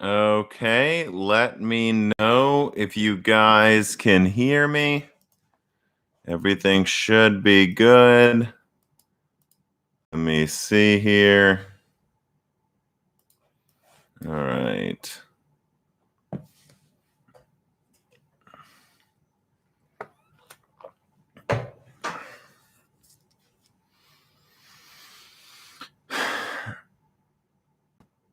Okay, let me know if you guys can hear me. Everything should be good. Let me see here. All right.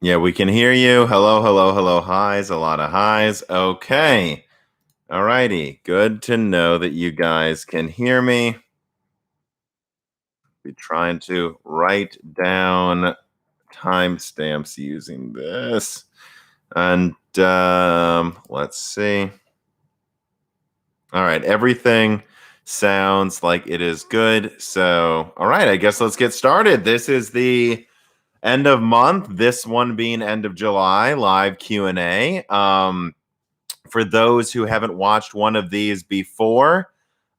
Yeah, we can hear you. Hello, hello, hello. Highs, a lot of highs. Okay. All righty. Good to know that you guys can hear me. Be trying to write down timestamps using this. And let's see. All right. Everything sounds like it is good. So, all right. I guess let's get started. This is the end of month, this one being end of July, live Q&A. For those who haven't watched one of these before,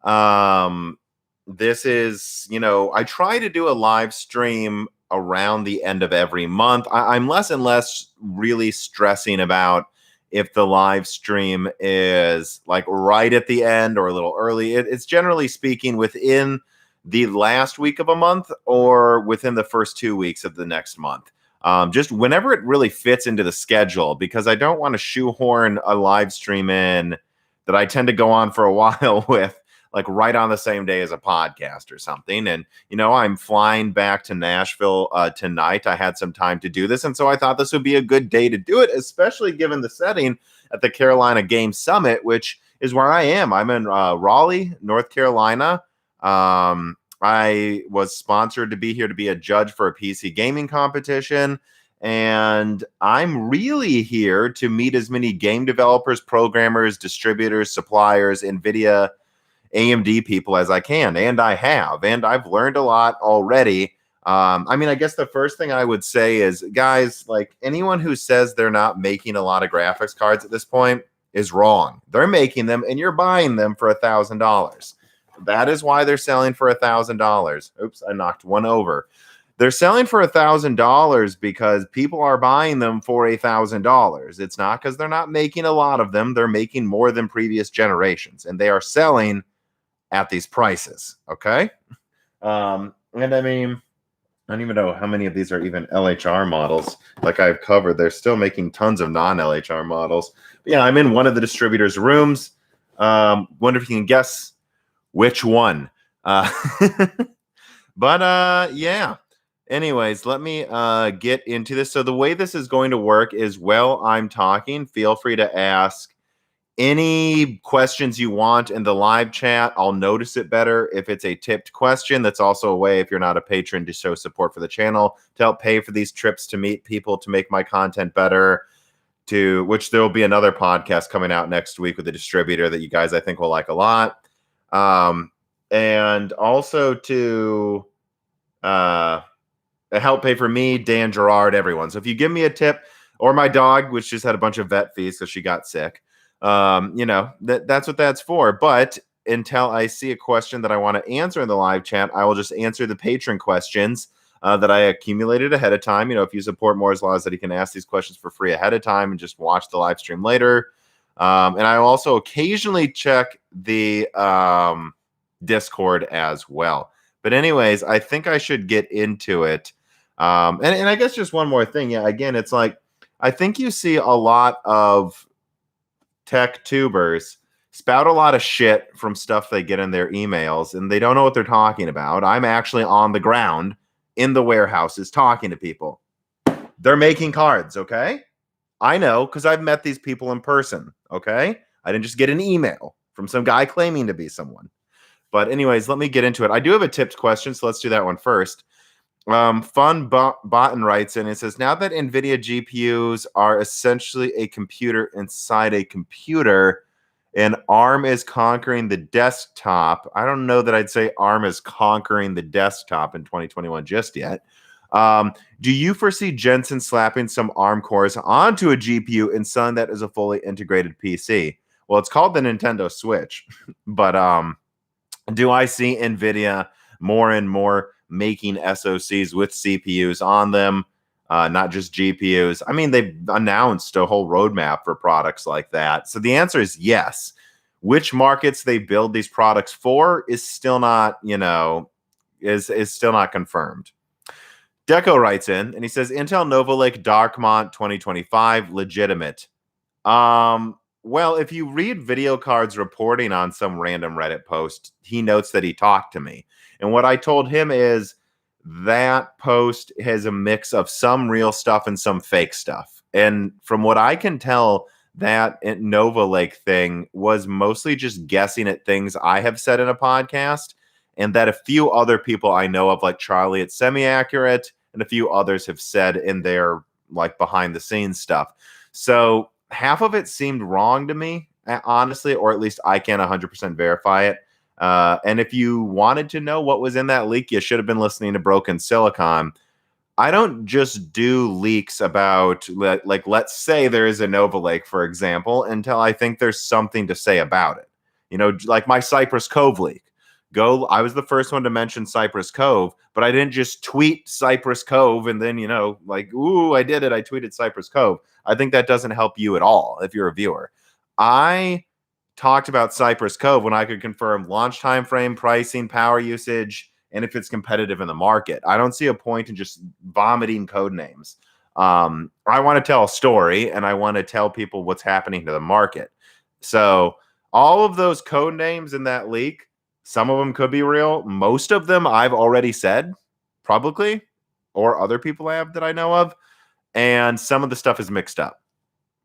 this is, I try to do a live stream around the end of every month. I'm less and less really stressing about if the live stream is like right at the end or a little early. It's generally speaking within the last week of a month or within the first 2 weeks of the next month. Just whenever it really fits into the schedule, because I don't want to shoehorn a live stream in that I tend to go on for a while with, like right on the same day as a podcast or something. And, I'm flying back to Nashville tonight. I had some time to do this. And so I thought this would be a good day to do it, especially given the setting at the Carolina Game Summit, which is where I am. I'm in Raleigh, North Carolina. I was sponsored to be here to be a judge for a PC gaming competition. And I'm really here to meet as many game developers, programmers, distributors, suppliers, Nvidia, AMD people as I can. And I have. And I've learned a lot already. I guess the first thing I would say is, guys, like anyone who says they're not making a lot of graphics cards at this point is wrong. They're making them and you're buying them for $1,000. That is why they're selling for $1,000. Oops, I knocked one over. They're selling for $1,000 because people are buying them for $1,000. It's not because they're not making a lot of them. They're making more than previous generations, and they are selling at these prices. Okay. And I don't even know how many of these are even LHR models. Like I've covered, they're still making tons of non-LHR models. But yeah, I'm in one of the distributors' rooms. Wonder if you can guess which one. But yeah. Anyways, let me get into this. So the way this is going to work is while I'm talking, feel free to ask any questions you want in the live chat. I'll notice it better if it's a tipped question. That's also a way, if you're not a patron, to show support for the channel, to help pay for these trips to meet people, to make my content better, to which there will be another podcast coming out next week with a distributor that you guys I think will like a lot. And also to help pay for me, Dan Gerard, everyone. So if you give me a tip, or my dog, which just had a bunch of vet fees because she got sick, that's what that's for. But until I see a question that I want to answer in the live chat, I will just answer the patron questions that I accumulated ahead of time. If you support Moore's Law, that he can ask these questions for free ahead of time and just watch the live stream later. And I also occasionally check the Discord as well. But anyways, I think I should get into it. And I guess just one more thing. Yeah, again, it's like, I think you see a lot of tech tubers spout a lot of shit from stuff they get in their emails, and they don't know what they're talking about. I'm actually on the ground in the warehouses talking to people. They're making cards, okay? I know, because I've met these people in person, okay? I didn't just get an email from some guy claiming to be someone. But anyways, let me get into it. I do have a tipped question, so let's do that one first. Fun Botan writes in, it says, now that Nvidia GPUs are essentially a computer inside a computer and ARM is conquering the desktop, I don't know that I'd say ARM is conquering the desktop in 2021 just yet. Do you foresee Jensen slapping some ARM cores onto a GPU and selling that as a fully integrated PC? Well, it's called the Nintendo Switch, but do I see Nvidia more and more making SoCs with CPUs on them? not just GPUs. I mean, they've announced a whole roadmap for products like that. So the answer is yes. Which markets they build these products for is still not, is still not confirmed. Deco writes in and he says Intel Nova Lake Darkmont 2025 legitimate. Well, if you read Video Card's reporting on some random Reddit post, he notes that he talked to me. And what I told him is that post has a mix of some real stuff and some fake stuff. And from what I can tell, that Nova Lake thing was mostly just guessing at things I have said in a podcast, and that a few other people I know of, like Charlie at Semi Accurate, and a few others have said in their like behind the scenes stuff. So half of it seemed wrong to me, honestly, or at least I can't 100% verify it. And if you wanted to know what was in that leak, you should have been listening to Broken Silicon. I don't just do leaks about, like, let's say there is a Nova Lake, for example, until I think there's something to say about it. Like my Cypress Cove leak. I was the first one to mention Cypress Cove, but I didn't just tweet Cypress Cove and then, like, ooh, I did it. I tweeted Cypress Cove. I think that doesn't help you at all if you're a viewer. I talked about Cypress Cove when I could confirm launch time frame, pricing, power usage, and if it's competitive in the market. I don't see a point in just vomiting code names. I want to tell a story, and I want to tell people what's happening to the market. So all of those code names in that leak, some of them could be real. Most of them I've already said publicly, or other people have that I know of, and some of the stuff is mixed up.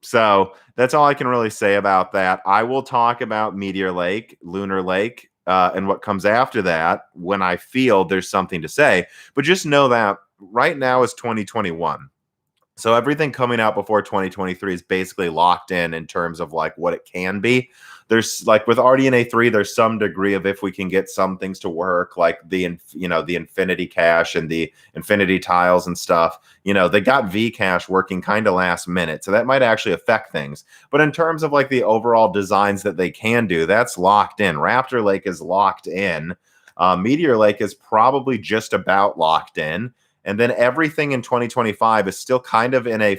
So that's all I can really say about that. I will talk about Meteor Lake, Lunar Lake, and what comes after that when I feel there's something to say. But just know that right now is 2021. So everything coming out before 2023 is basically locked in terms of like what it can be. There's like with RDNA 3, there's some degree of if we can get some things to work, like the Infinity Cache and the Infinity Tiles and stuff. They got Vcache working kind of last minute, so that might actually affect things. But in terms of like the overall designs that they can do, that's locked in. Raptor Lake is locked in. Meteor Lake is probably just about locked in. And then everything in 2025 is still kind of in a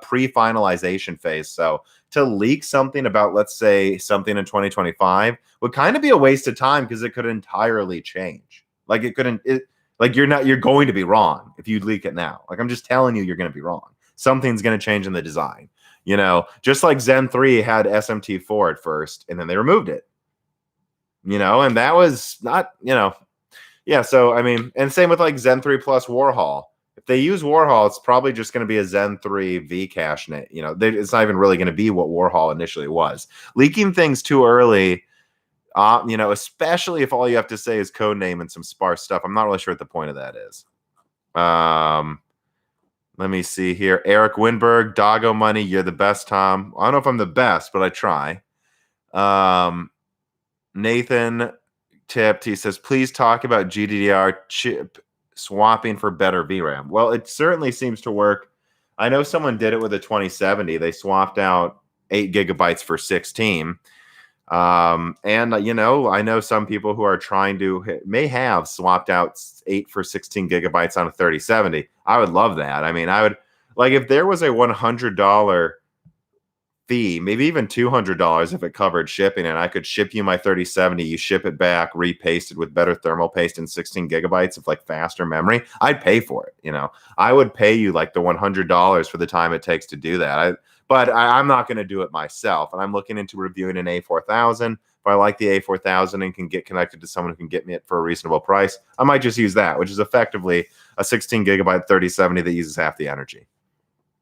pre-finalization phase. So to leak something about, let's say, something in 2025 would kind of be a waste of time because it could entirely change. Like you're going to be wrong if you leak it now. Like I'm just telling you, you're going to be wrong. Something's going to change in the design. Just like Zen 3 had SMT4 at first, and then they removed it. And that was not, Yeah, so I mean, and same with like Zen 3 plus Warhol. If they use Warhol, it's probably just going to be a Zen 3 Vcache. It's not even really going to be what Warhol initially was. Leaking things too early, especially if all you have to say is code name and some sparse stuff. I'm not really sure what the point of that is. Let me see here. Eric Winberg, Doggo Money, you're the best, Tom. I don't know if I'm the best, but I try. Nathan tipped. He says, please talk about GDDR chip swapping for better VRAM. Well, it certainly seems to work. I know someone did it with a 2070. They swapped out 8 gigabytes for 16. And I know some people who are may have swapped out 8 for 16 gigabytes on a 3070. I would love that. I mean, I would like if there was a $100 fee, maybe even $200 if it covered shipping, and I could ship you my 3070, you ship it back, repasted with better thermal paste and 16 gigabytes of like faster memory, I'd pay for it. I would pay you like the $100 for the time it takes to do that. But I'm not going to do it myself, and I'm looking into reviewing an A4000. If I like the A4000 and can get connected to someone who can get me it for a reasonable price, I might just use that, which is effectively a 16 gigabyte 3070 that uses half the energy.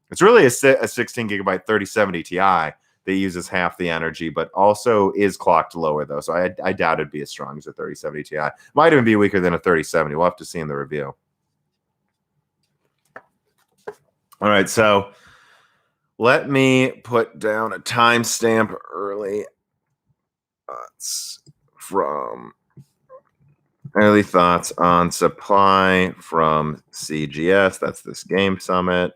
It's really a 16 gigabyte 3070 Ti that uses half the energy, but also is clocked lower, though. So I doubt it'd be as strong as a 3070 Ti. Might even be weaker than a 3070. We'll have to see in the review. All right, so let me put down a timestamp early thoughts on supply from CGS. That's this game summit.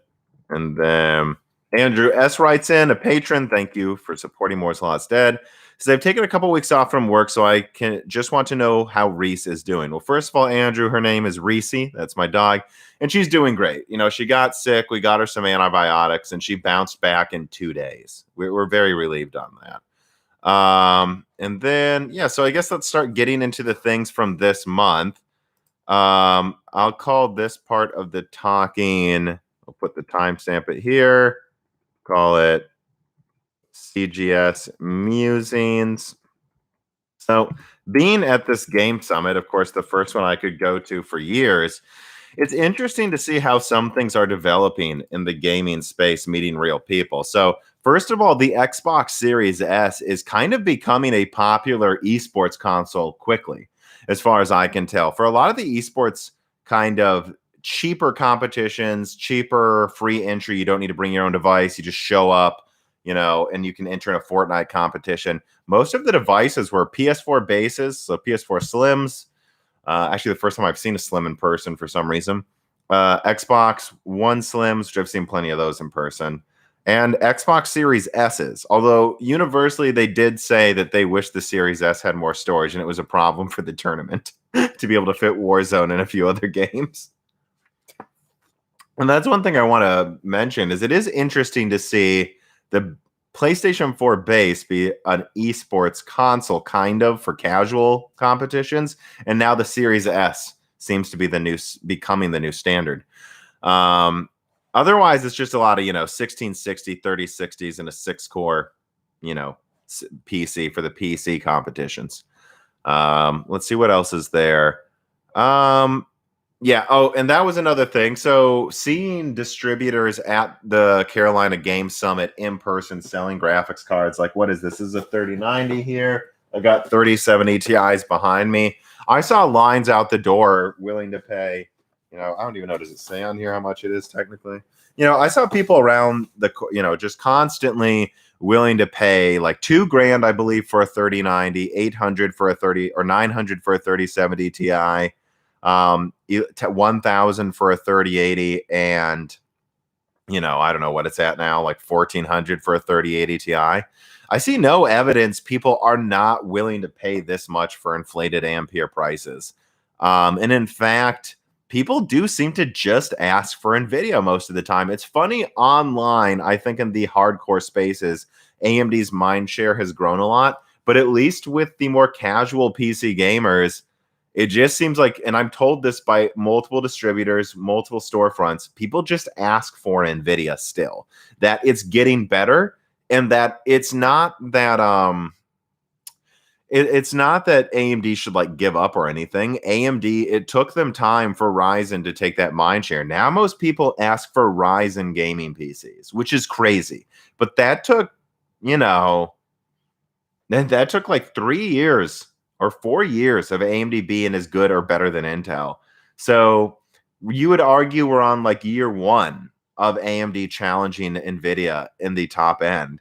And then Andrew S. writes in, a patron, thank you for supporting Moore's Law is Dead. Says, I've taken a couple weeks off from work, so I can just want to know how Reese is doing. Well, first of all, Andrew, her name is Reese. That's my dog. And she's doing great. You know, she got sick. We got her some antibiotics, and she bounced back in 2 days. We're very relieved on that. And then, yeah, so I guess let's start getting into the things from this month. I'll call this part of the talking, I'll put the timestamp it here, call it CGS Musings. So being at this game summit, of course, the first one I could go to for years, it's interesting to see how some things are developing in the gaming space, meeting real people. So first of all, the Xbox Series S is kind of becoming a popular esports console quickly, as far as I can tell. For a lot of the esports kind of cheaper competitions, cheaper free entry, you don't need to bring your own device. You just show up, you know, and you can enter in a Fortnite competition. Most of the devices were PS4 bases, so PS4 Slims. Actually, the first time I've seen a Slim in person for some reason. Xbox One Slims, which I've seen plenty of those in person. And Xbox Series S's. Although universally they did say that they wish the Series S had more storage, and it was a problem for the tournament to be able to fit Warzone and a few other games. And that's one thing I want to mention is it is interesting to see the PlayStation 4 base be an esports console kind of for casual competitions, and now the Series S seems to be becoming the new standard. Otherwise, it's just a lot of 1660, 3060s, and a 6-core, PC for the PC competitions. Let's see what else is there. Yeah. Oh, and that was another thing. So seeing distributors at the Carolina Game Summit in person selling graphics cards, like what is this? This is a 3090 here. I got 3070 Ti's behind me. I saw lines out the door willing to pay, I don't even know, does it say on here how much it is technically? I saw people around just constantly willing to pay like $2,000, I believe, for a 3090, 800 for a 30 or 900 for a 3070 Ti. 1,000 for a 3080, and I don't know what it's at now, like 1,400 for a 3080 Ti. I see no evidence people are not willing to pay this much for inflated Ampere prices. And in fact, people do seem to just ask for Nvidia most of the time. It's funny online, I think in the hardcore spaces, AMD's mind share has grown a lot, but at least with the more casual PC gamers, it just seems like, and I'm told this by multiple distributors, multiple storefronts, people just ask for Nvidia still, that it's getting better, and that it's not that it's not that AMD should like give up or anything. AMD, it took them time for Ryzen to take that mind share. Now most people ask for Ryzen gaming PCs, which is crazy. But that took, that took like 3 years or 4 years of AMD being as good or better than Intel. So you would argue we're on like year 1 of AMD challenging Nvidia in the top end.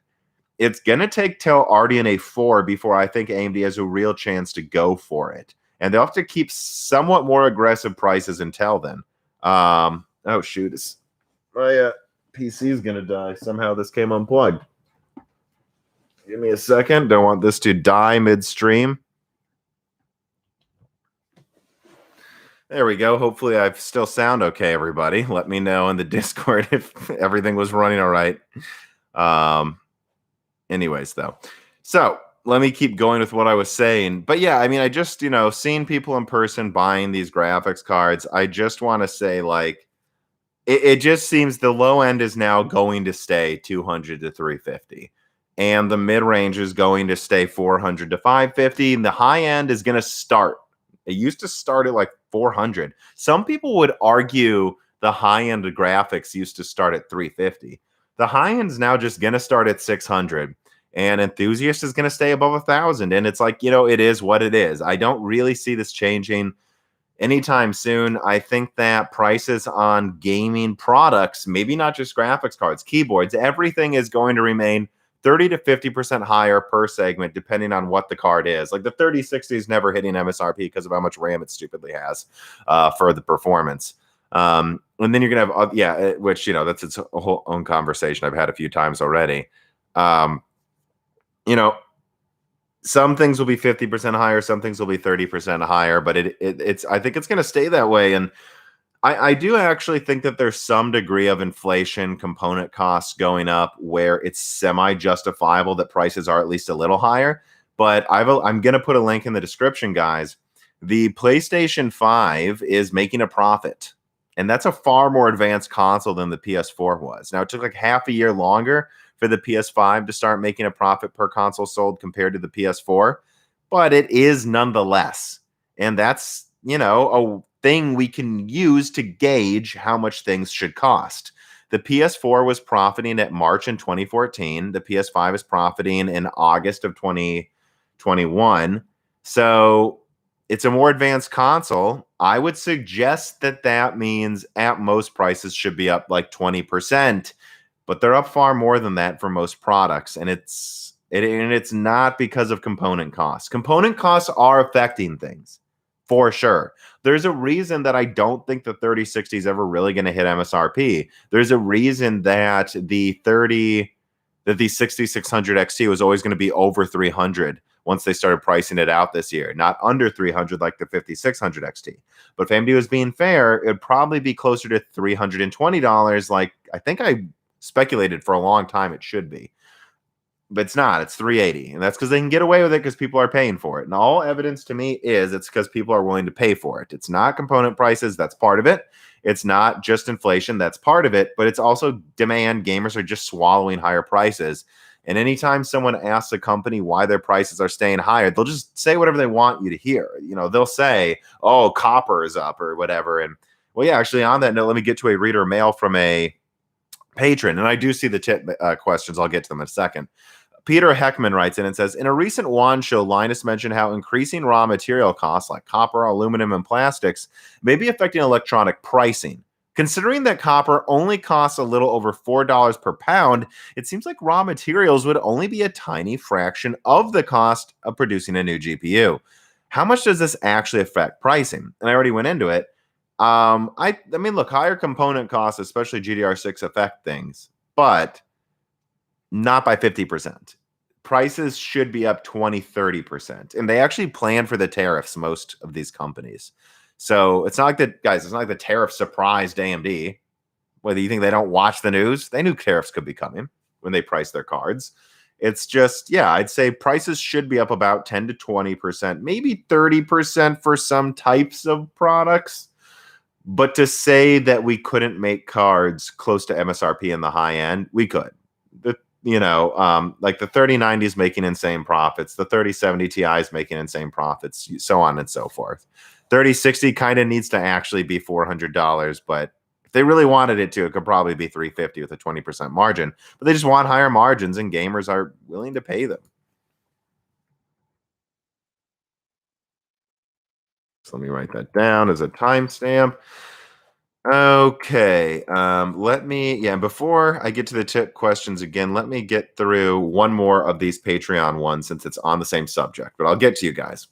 It's going to take till RDNA 4 before I think AMD has a real chance to go for it. And they'll have to keep somewhat more aggressive prices until then. Oh, shoot. My PC is going to die. Somehow this came unplugged. Give me a second. Don't want this to die midstream. There we go. Hopefully I still sound okay, everybody. Let me know in the Discord if everything was running all right. Anyways, though. So let me keep going with what I was saying. But yeah, I mean, I just, seeing people in person buying these graphics cards, I just want to say, like, it just seems the low end is now going to stay 200 to 350. And the mid-range is going to stay 400 to 550. And the high end is going to start. It used to start at like 400. Some people would argue the high-end of graphics used to start at 350. The high-end is now just going to start at 600. And enthusiast is going to stay above 1,000. And it's like, it is what it is. I don't really see this changing anytime soon. I think that prices on gaming products, maybe not just graphics cards, keyboards, everything is going to remain 30 to 50% higher per segment, depending on what the card is. Like the 3060 is never hitting MSRP because of how much RAM it stupidly has for the performance. And then you're gonna have which that's its whole own conversation I've had a few times already. You know, some things will be 50% higher, some things will be 30% higher, but it's I think it's going to stay that way. And I do actually think that there's some degree of inflation, component costs going up where it's semi-justifiable that prices are at least a little higher. But I'm going to put a link in the description, guys. The PlayStation 5 is making a profit, and that's a far more advanced console than the PS4 was. Now, it took like half a year longer for the PS5 to start making a profit per console sold compared to the PS4, but it is nonetheless. And that's, a thing we can use to gauge how much things should cost. The PS4 was profiting at March in 2014. The PS5 is profiting in August of 2021. So it's a more advanced console. I would suggest that means at most prices should be up like 20%, but they're up far more than that for most products. And it's not because of component costs. Component costs are affecting things for sure. There's a reason that I don't think the 3060 is ever really going to hit MSRP. There's a reason that the 6600 XT was always going to be over 300 once they started pricing it out this year, not under 300 like the 5600 XT. But if AMD was being fair, it'd probably be closer to $320, like I think I speculated for a long time it should be. But it's not. It's 380, and that's because they can get away with it because people are paying for it. And all evidence to me is it's because people are willing to pay for it. It's not component prices. That's part of it. It's not just inflation. That's part of it. But it's also demand. Gamers are just swallowing higher prices. And anytime someone asks a company why their prices are staying higher, they'll just say whatever they want you to hear. They'll say, oh, copper is up or whatever. And well, yeah, actually on that note, let me get to a reader mail from a patron. And I do see the tip questions. I'll get to them in a second. Peter Heckman writes in and says, in a recent WAN show, Linus mentioned how increasing raw material costs like copper, aluminum, and plastics may be affecting electronic pricing. Considering that copper only costs a little over $4 per pound, it seems like raw materials would only be a tiny fraction of the cost of producing a new GPU. How much does this actually affect pricing? And I already went into it. I mean, look, higher component costs, especially GDR6, affect things, but not by 50%. Prices should be up 20, 30%. And they actually plan for the tariffs, most of these companies. So it's not like that, guys, it's not like the tariff surprised AMD. Whether you think they don't watch the news, they knew tariffs could be coming when they priced their cards. It's just, I'd say prices should be up about 10 to 20%, maybe 30% for some types of products. But to say that we couldn't make cards close to MSRP in the high end, we could. Like the 3090 is making insane profits. The 3070 Ti is making insane profits, so on and so forth. 3060 kind of needs to actually be $400, but if they really wanted it to, it could probably be $350 with a 20% margin. But they just want higher margins, and gamers are willing to pay them. So let me write that down as a timestamp. Okay. Before I get to the tip questions again, let me get through one more of these Patreon ones since it's on the same subject, but I'll get to you guys.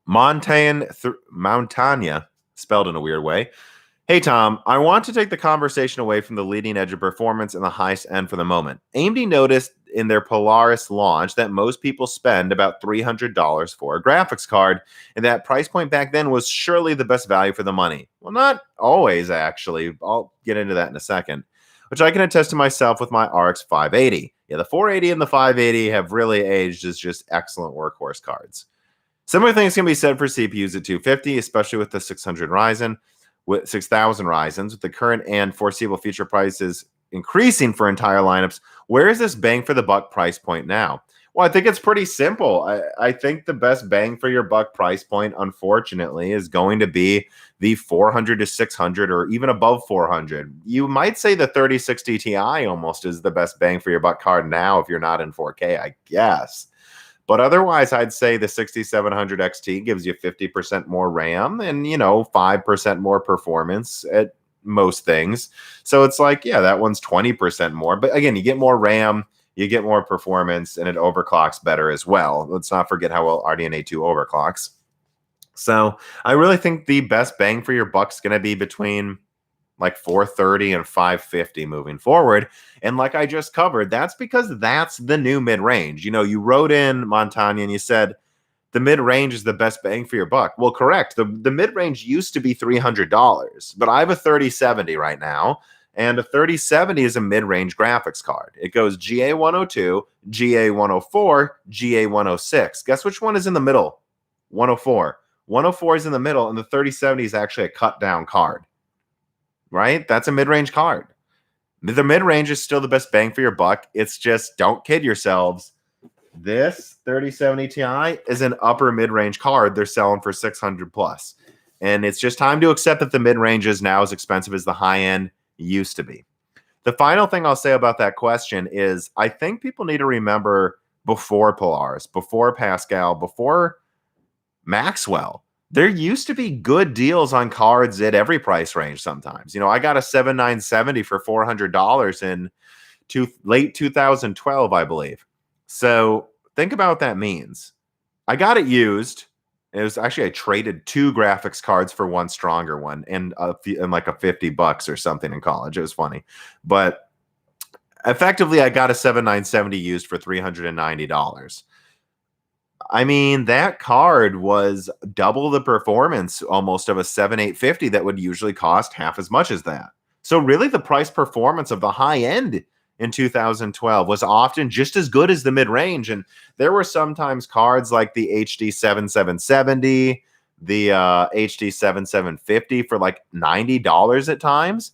Montagna, spelled in a weird way. Hey, Tom, I want to take the conversation away from the leading edge of performance and the highest end for the moment. AMD noticed in their Polaris launch that most people spend about $300 for a graphics card, and that price point back then was surely the best value for the money. Well, not always, actually. I'll get into that in a second, which I can attest to myself with my RX 580. Yeah, the 480 and the 580 have really aged as just excellent workhorse cards. Similar things can be said for CPUs at 250, especially with the 600 Ryzen. With 6,000 Ryzens, with the current and foreseeable future prices increasing for entire lineups, where is this bang for the buck price point now? Well, I think it's pretty simple. I think the best bang for your buck price point, unfortunately, is going to be the 400 to 600 or even above 400. You might say the 3060 Ti almost is the best bang for your buck card now if you're not in 4K, I guess. But otherwise, I'd say the 6700 XT gives you 50% more RAM and, 5% more performance at most things. So it's like, that one's 20% more. But again, you get more RAM, you get more performance, and it overclocks better as well. Let's not forget how well RDNA 2 overclocks. So I really think the best bang for your buck's going to be between like 430 and 550 moving forward. And like I just covered, that's because that's the new mid-range. You wrote in Montagna and you said the mid-range is the best bang for your buck. Well, correct. The mid-range used to be $300, but I have a 3070 right now, and a 3070 is a mid-range graphics card. It goes GA102, GA104, GA106. Guess which one is in the middle? 104. 104 is in the middle, and the 3070 is actually a cut-down card, right? That's a mid-range card. The mid-range is still the best bang for your buck. It's just, don't kid yourselves. This 3070 Ti is an upper mid-range card they're selling for 600 plus. And it's just time to accept that the mid-range is now as expensive as the high-end used to be. The final thing I'll say about that question is I think people need to remember before Polaris, before Pascal, before Maxwell, there used to be good deals on cards at every price range sometimes. I got a 7970 for $400 in late 2012, I believe. So think about what that means. I got it used. It was actually, I traded 2 graphics cards for one stronger one and like a $50 or something in college. It was funny. But effectively, I got a 7970 used for $390. I mean, that card was double the performance almost of a 7850 that would usually cost half as much as that. So really the price performance of the high end in 2012 was often just as good as the mid-range. And there were sometimes cards like the HD 7770, the HD 7750 for like $90 at times.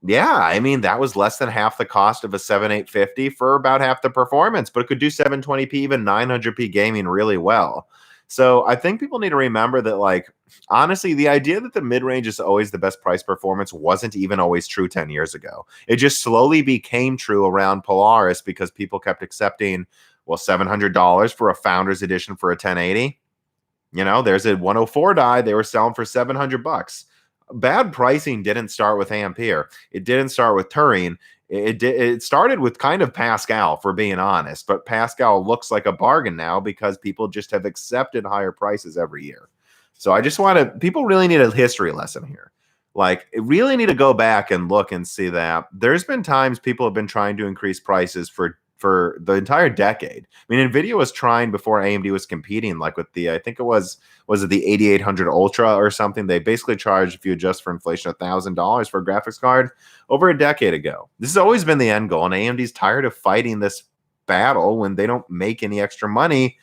Yeah, I mean, that was less than half the cost of a 7850 for about half the performance, but it could do 720p, even 900p gaming really well. So I think people need to remember that, like, honestly, the idea that the mid-range is always the best price performance wasn't even always true 10 years ago. It just slowly became true around Polaris because people kept accepting, well, $700 for a Founders Edition for a 1080. There's a 104 die they were selling for $700. Bad pricing didn't start with Ampere. It didn't start with Turing. It started with kind of Pascal, for being honest. But Pascal looks like a bargain now because people just have accepted higher prices every year. So I just people really need a history lesson here. Like, really need to go back and look and see that there's been times people have been trying to increase prices for the entire decade. I mean, Nvidia was trying before AMD was competing, like with the, I think it was it the 8800 Ultra or something? They basically charged, if you adjust for inflation, $1,000 for a graphics card over a decade ago. This has always been the end goal, and AMD's tired of fighting this battle when they don't make any extra money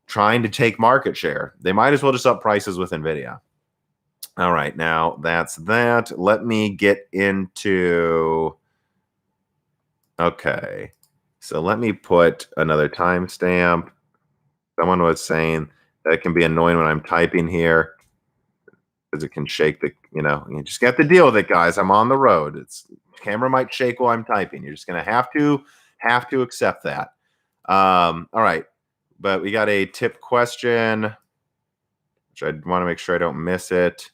trying to take market share. They might as well just up prices with Nvidia. All right, now that's that. Let me get into, okay. So let me put another timestamp. Someone was saying that it can be annoying when I'm typing here because it can shake you just got to deal with it, guys. I'm on the road. Camera might shake while I'm typing. You're just going to have to accept that. All right. But we got a tip question, which I want to make sure I don't miss it.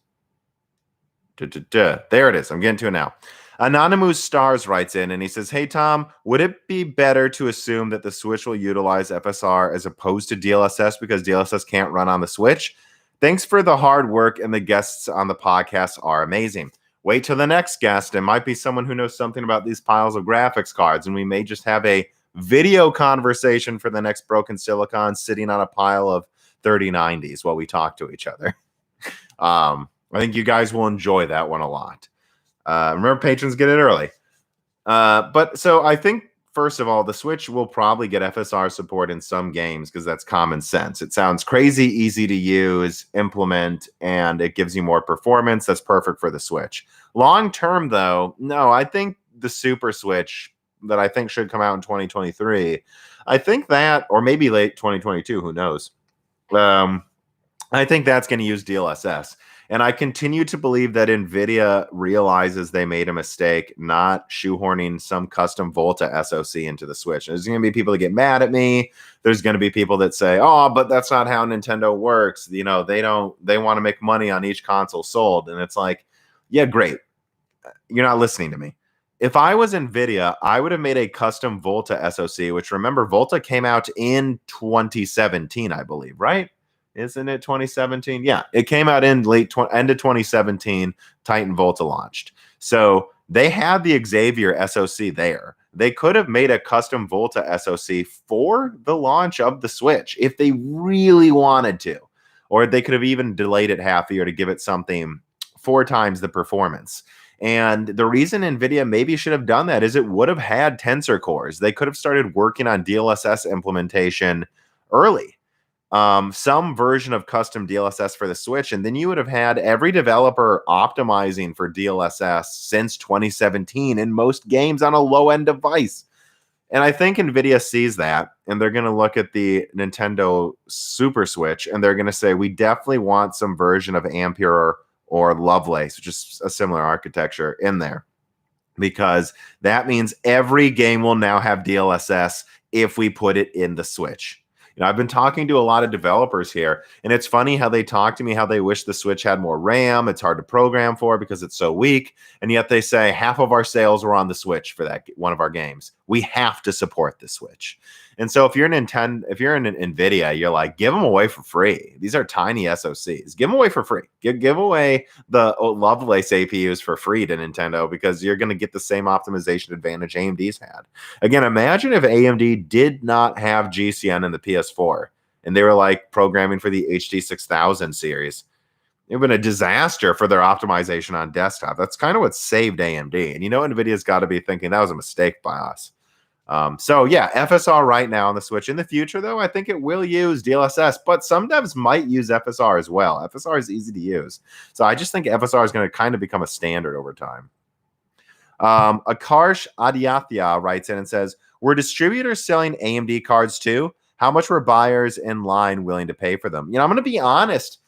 There it is. I'm getting to it now. Anonymous Stars writes in and he says, "Hey, Tom, would it be better to assume that the Switch will utilize FSR as opposed to DLSS because DLSS can't run on the Switch? Thanks for the hard work, and the guests on the podcast are amazing. Wait till the next guest. It might be someone who knows something about these piles of graphics cards, and we may just have a video conversation for the next Broken Silicon sitting on a pile of 3090s while we talk to each other." I think you guys will enjoy that one a lot. Remember, patrons get it early. But so I think, first of all, the Switch will probably get FSR support in some games because that's common sense. It sounds crazy, easy to use, implement, and it gives you more performance. That's perfect for the Switch. Long term, though, no, I think the Super Switch that I think should come out in 2023, I think that, or maybe late 2022, who knows? I think that's going to use DLSS. And I continue to believe that Nvidia realizes they made a mistake not shoehorning some custom Volta SoC into the Switch. There's going to be people that get mad at me. There's going to be people that say, "Oh, but that's not how Nintendo works. They want to make money on each console sold." And it's like, yeah, great. You're not listening to me. If I was Nvidia, I would have made a custom Volta SoC, which, remember, Volta came out in 2017, I believe, right? Isn't it 2017? Yeah, it came out in end of 2017. Titan Volta launched. So they had the Xavier SoC there. They could have made a custom Volta SoC for the launch of the Switch if they really wanted to. Or they could have even delayed it half a year to give it something 4 times the performance. And the reason NVIDIA maybe should have done that is it would have had tensor cores. They could have started working on DLSS implementation early. Some version of custom DLSS for the Switch, and then you would have had every developer optimizing for DLSS since 2017 in most games on a low-end device. And I think NVIDIA sees that, and they're going to look at the Nintendo Super Switch, and they're going to say, we definitely want some version of Ampere or Lovelace, which is a similar architecture, in there. Because that means every game will now have DLSS if we put it in the Switch. You know, I've been talking to a lot of developers here, and it's funny how they talk to me how they wish the Switch had more RAM. It's hard to program for because it's so weak, and yet they say half of our sales were on the Switch for that one of our games. We have to support the Switch. And so if you're if you're in Nvidia, you're like, give them away for free. These are tiny SoCs. Give them away for free. Give away the Lovelace APUs for free to Nintendo because you're going to get the same optimization advantage AMD's had. Again, imagine if AMD did not have GCN in the PS4 and they were like programming for the HD 6000 series. It would have been a disaster for their optimization on desktop. That's kind of what saved AMD. And you know, NVIDIA's got to be thinking that was a mistake by us. So yeah, FSR right now on the Switch. In the future, though, I think it will use DLSS, but some devs might use FSR as well. FSR is easy to use. So I just think FSR is going to kind of become a standard over time. Akarsh Adyathya writes in and says, were distributors selling AMD cards too? How much were buyers in line willing to pay for them? You know, I'm going to be honest.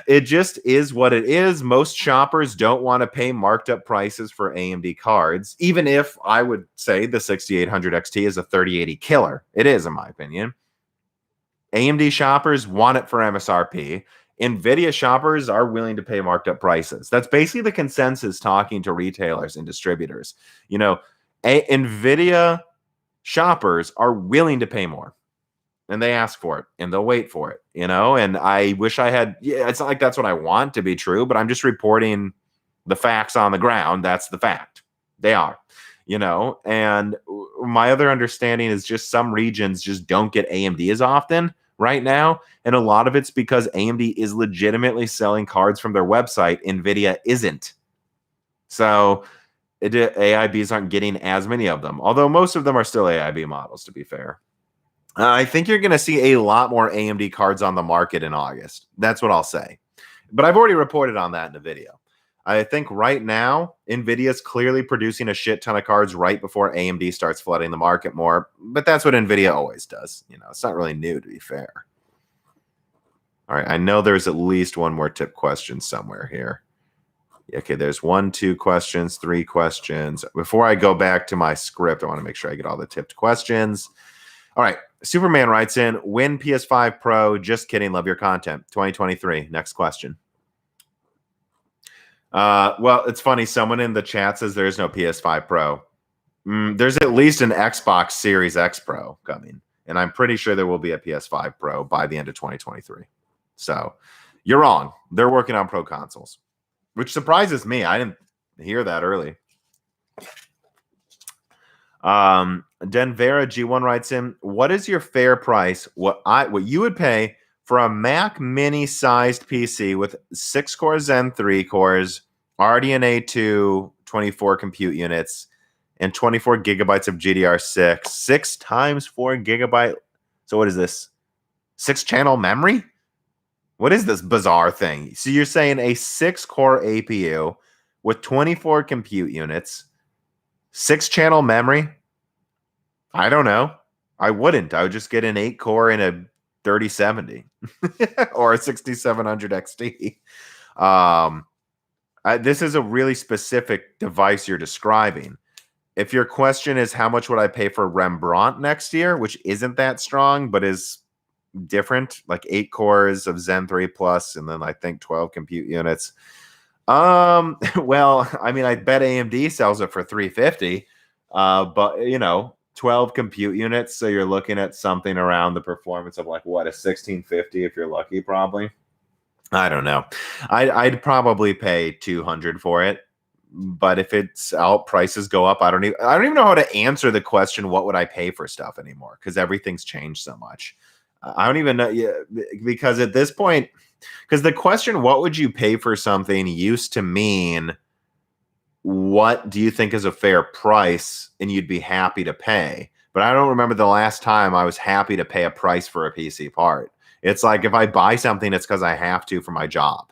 It just is what it is. Most shoppers don't want to pay marked up prices for AMD cards, even if I would say the 6800 XT is a 3080 killer. It is, in my opinion. AMD shoppers want it for MSRP. NVIDIA shoppers are willing to pay marked up prices. That's basically the consensus talking to retailers and distributors. You know, NVIDIA shoppers are willing to pay more. And they ask for it and they'll wait for it, you know, and I wish I had, it's not like that's what I want to be true, but I'm just reporting the facts on the ground. That's the fact. They are, you know, and my other understanding is just some regions just don't get AMD as often right now. And a lot of it's because AMD is legitimately selling cards from their website. NVIDIA isn't. So AIBs aren't getting as many of them, although most of them are still AIB models, to be fair. I think you're going to see a lot more AMD cards on the market in August. That's what I'll say. But I've already reported on that in a video. I think right now, NVIDIA is clearly producing a shit ton of cards right before AMD starts flooding the market more. But that's what NVIDIA always does. You know, it's not really new, to be fair. All right, I know there's at least one more tip question somewhere here. Okay, there's 1, 2 questions, 3 questions. Before I go back to my script, I want to make sure I get all the tipped questions. All right, Superman writes in, win PS5 Pro. Just kidding. Love your content. 2023. Next question. Well, it's funny. Someone in the chat says there is no PS5 Pro. There's at least an Xbox Series X Pro coming. And I'm pretty sure there will be a PS5 Pro by the end of 2023. So you're wrong. They're working on Pro consoles, which surprises me. I didn't hear that early. Denvera G1 writes in, what is your fair price? What you would pay for a Mac Mini sized PC with 6-core Zen 3 cores, RDNA 2, 24 compute units, and 24 gigabytes of GDR6, 6 times 4 gigabyte. So what is this? 6-channel memory? What is this bizarre thing? So you're saying a 6-core APU with 24 compute units, 6-channel memory? I don't know. I wouldn't. I would just get an 8-core and a 3070 or a 6700 XT. This is a really specific device you're describing. If your question is how much would I pay for Rembrandt next year, which isn't that strong, but is different, like 8 cores of Zen 3 Plus, and then I think 12 compute units. Well, I mean, I bet AMD sells it for $350, but you know, 12 compute units, so you're looking at something around the performance of like what, a 1650 if you're lucky, probably. I don't know. I'd probably pay 200 for it, but if it's out, prices go up. I don't even know how to answer the question, what would I pay for stuff anymore? Because everything's changed so much. I don't even know. Yeah, because at this point, because the question, what would you pay for something, used to mean, what do you think is a fair price and you'd be happy to pay? But I don't remember the last time I was happy to pay a price for a PC part. It's like if I buy something, it's because I have to for my job.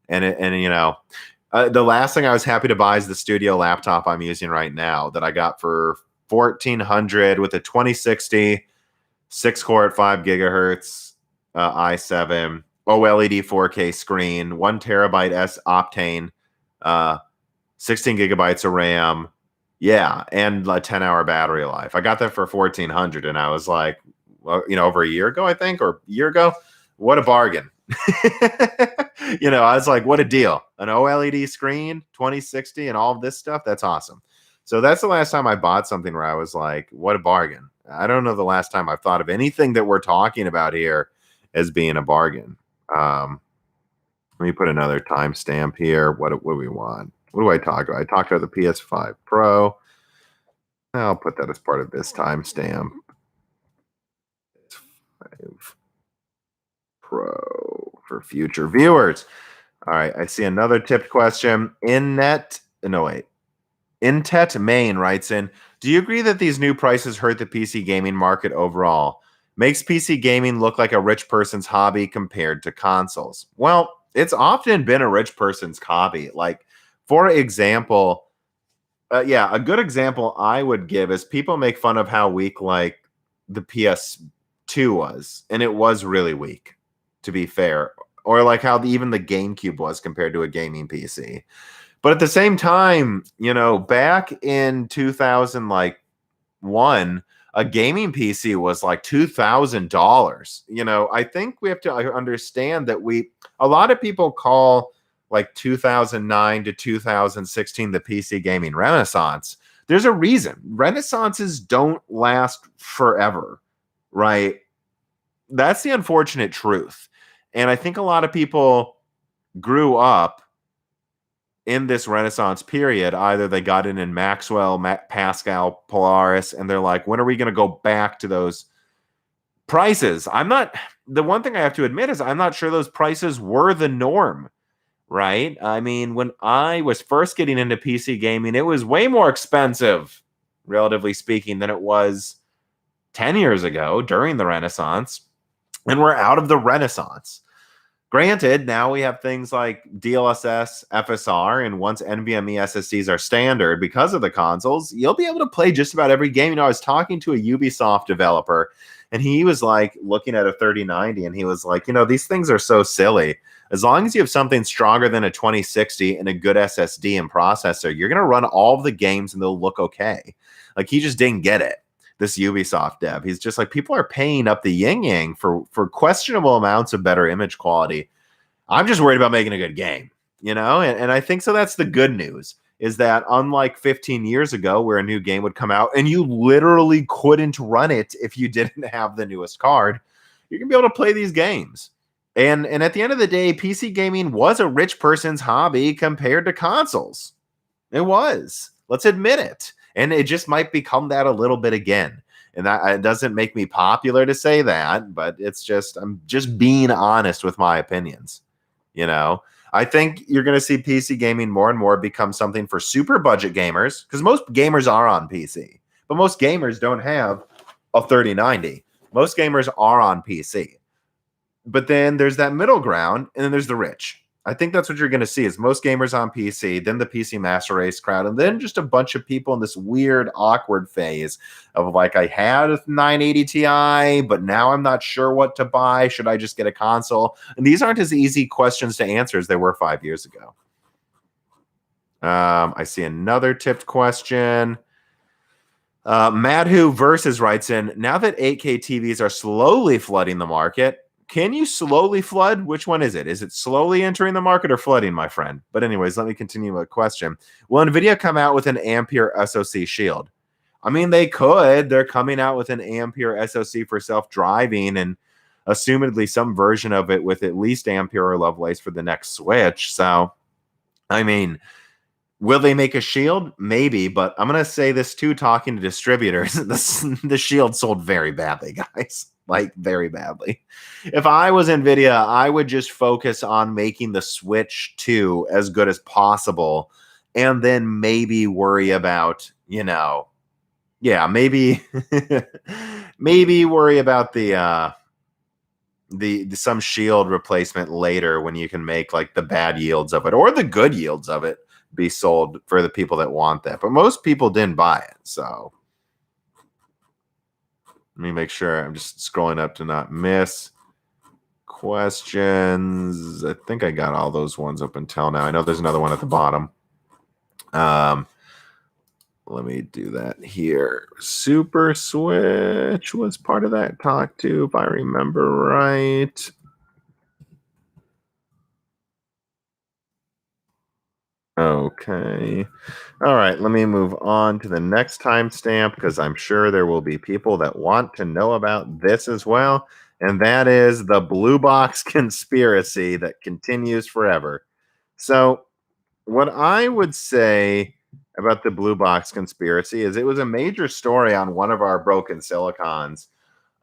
And the last thing I was happy to buy is the studio laptop I'm using right now that I got for $1,400 with a 2060, 6-core at 5 gigahertz, i7, OLED 4K screen, 1 terabyte S Optane, 16 gigabytes of RAM. Yeah, and a 10-hour battery life. I got that for $1,400, and I was like, well, over a year ago, I think, or a year ago, what a bargain. I was like, what a deal. An OLED screen, 2060, and all of this stuff. That's awesome. So that's the last time I bought something where I was like, what a bargain. I don't know the last time I've thought of anything that we're talking about here as being a bargain. Let me put another timestamp here. What do we want? What do I talk about? I talked about the PS5 Pro. I'll put that as part of this timestamp. Pro for future viewers. All right, I see another tipped question. Intet Main writes in, do you agree that these new prices hurt the PC gaming market overall? Makes PC gaming look like a rich person's hobby compared to consoles. Well, it's often been a rich person's hobby. Like, for example, a good example I would give is people make fun of how weak like the PS2 was, and it was really weak, to be fair, or like how even the GameCube was compared to a gaming PC. But at the same time, back in 2001, a gaming PC was like $2,000. I think we have to understand that a lot of people call like 2009 to 2016 the PC gaming renaissance. There's a reason. Renaissances don't last forever, right? That's the unfortunate truth. And I think a lot of people grew up in this Renaissance period. Either they got in Maxwell, Pascal, Polaris, and they're like, when are we going to go back to those prices? The one thing I have to admit is I'm not sure those prices were the norm, right? I mean, when I was first getting into PC gaming, it was way more expensive, relatively speaking, than it was 10 years ago during the Renaissance. And we're out of the Renaissance. Granted, now we have things like DLSS, FSR, and once NVMe SSDs are standard because of the consoles, you'll be able to play just about every game. I was talking to a Ubisoft developer, and he was like looking at a 3090, and he was like, these things are so silly. As long as you have something stronger than a 2060 and a good SSD and processor, you're going to run all of the games and they'll look okay. Like, he just didn't get it. This Ubisoft dev, he's just like, people are paying up the yin-yang for questionable amounts of better image quality. I'm just worried about making a good game, and I think so. That's the good news, is that unlike 15 years ago where a new game would come out and you literally couldn't run it if you didn't have the newest card, you're gonna be able to play these games. And at the end of the day, PC gaming was a rich person's hobby compared to consoles. It was. Let's admit it. And it just might become that a little bit again. And that it doesn't make me popular to say that, but I'm just being honest with my opinions. I think you're going to see PC gaming more and more become something for super budget gamers, because most gamers are on PC, but most gamers don't have a 3090. Most gamers are on PC. But then there's that middle ground, and then there's the rich. I think that's what you're going to see, is most gamers on PC, then the PC Master Race crowd, and then just a bunch of people in this weird, awkward phase of like, I had a 980 Ti, but now I'm not sure what to buy. Should I just get a console? And these aren't as easy questions to answer as they were 5 years ago. I see another tipped question. Madhu Versus writes in, now that 8K TVs are slowly flooding the market, can you slowly flood? Which one is it? Is it slowly entering the market or flooding, my friend? But anyways, let me continue my question. Will Nvidia come out with an Ampere SoC shield? I mean, they could. They're coming out with an Ampere SoC for self-driving and assumedly some version of it with at least Ampere or Lovelace for the next Switch. So, I mean, will they make a Shield? Maybe, but I'm going to say this too, talking to distributors. The Shield sold very badly, guys. Like, very badly. If I was Nvidia, I would just focus on making the Switch 2 as good as possible and then maybe worry about, yeah, maybe maybe worry about the some Shield replacement later when you can make like the bad yields of it or the good yields of it be sold for the people that want that. But most people didn't buy it. So let me make sure I'm just scrolling up to not miss questions. I think I got all those ones up until now. I know there's another one at the bottom. Let me do that here. Super Switch was part of that talk too, if I remember right. Okay. All right, let me move on to the next timestamp because I'm sure there will be people that want to know about this as well. And that is the Bluebox conspiracy that continues forever. So, what I would say about the Bluebox conspiracy is it was a major story on one of our broken silicons.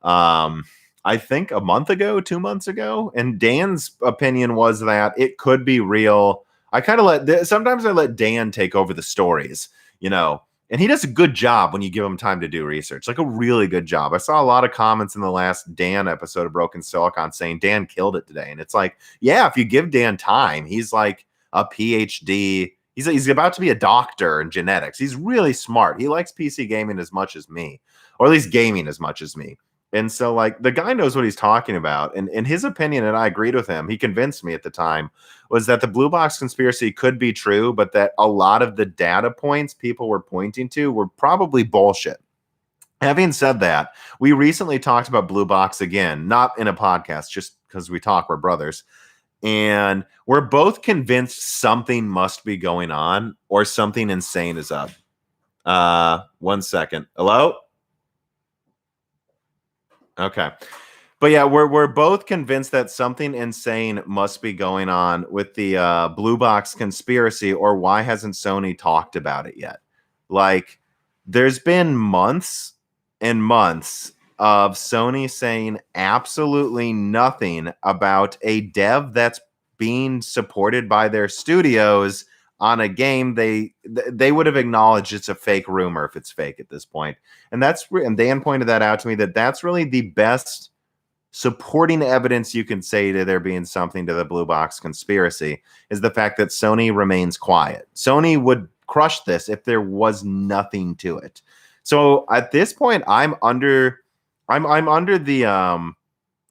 I think a month ago, 2 months ago, and Dan's opinion was that it could be real. I kind of sometimes I let Dan take over the stories, and he does a good job when you give him time to do research, like a really good job. I saw a lot of comments in the last Dan episode of Broken Silicon saying Dan killed it today. And it's like, yeah, if you give Dan time, he's like a PhD. He's about to be a doctor in genetics. He's really smart. He likes PC gaming as much as me, or at least gaming as much as me. And so, like, the guy knows what he's talking about. And in his opinion, and I agreed with him, he convinced me at the time, was that the Bluebox conspiracy could be true, but that a lot of the data points people were pointing to were probably bullshit. Having said that, we recently talked about Bluebox again, not in a podcast, just because we talk, we're brothers. And we're both convinced something must be going on or something insane is up. 1 second. Hello? Okay. But yeah, we're both convinced that something insane must be going on with the Bluebox conspiracy, or why hasn't Sony talked about it yet? Like, there's been months and months of Sony saying absolutely nothing about a dev that's being supported by their studios on a game they would have acknowledged it's a fake rumor if it's fake at this point. And Dan pointed that out to me, that's really the best supporting evidence you can say to there being something to the Bluebox conspiracy is the fact that Sony remains quiet. Sony would crush this if there was nothing to it. So at this point, I'm under the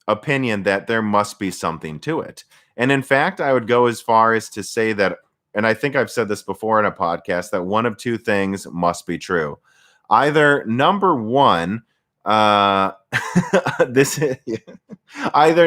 opinion that there must be something to it. And in fact, I would go as far as to say that, and I think I've said this before in a podcast, that one of two things must be true. Either number one, either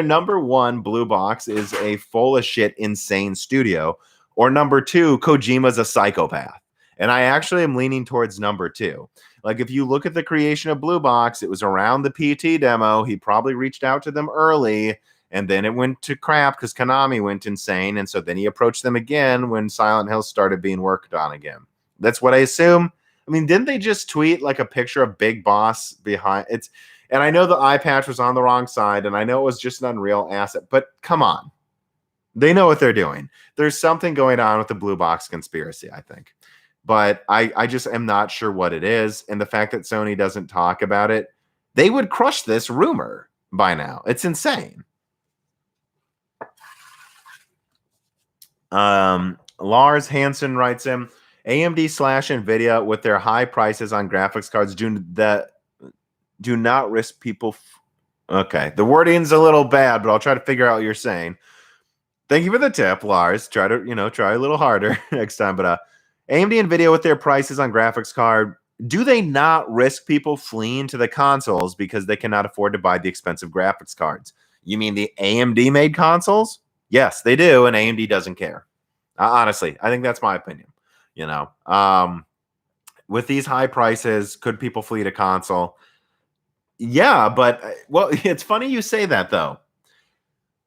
number one, Bluebox is a full of shit, insane studio, or number two, Kojima's a psychopath. And I actually am leaning towards number two. Like, if you look at the creation of Bluebox, it was around the PT demo. He probably reached out to them early, and then it went to crap because Konami went insane. And so then he approached them again when Silent Hill started being worked on again. That's what I assume. I mean, didn't they just tweet like a picture of Big Boss behind it? And I know the eye patch was on the wrong side, and I know it was just an Unreal asset, but come on. They know what they're doing. There's something going on with the Bluebox conspiracy, I think. But I just am not sure what it is. And the fact that Sony doesn't talk about it, they would crush this rumor by now. It's insane. Lars Hansen writes in, AMD / Nvidia with their high prices on graphics cards do not risk people. Okay, the wording's a little bad, but I'll try to figure out what you're saying. Thank you for the tip, Lars. Try a little harder next time. But AMD and Nvidia with their prices on graphics card, do they not risk people fleeing to the consoles because they cannot afford to buy the expensive graphics cards? You mean the AMD made consoles? Yes, they do, and AMD doesn't care. Honestly, I think that's my opinion. with these high prices, could people flee to console? Yeah, but well, it's funny you say that though.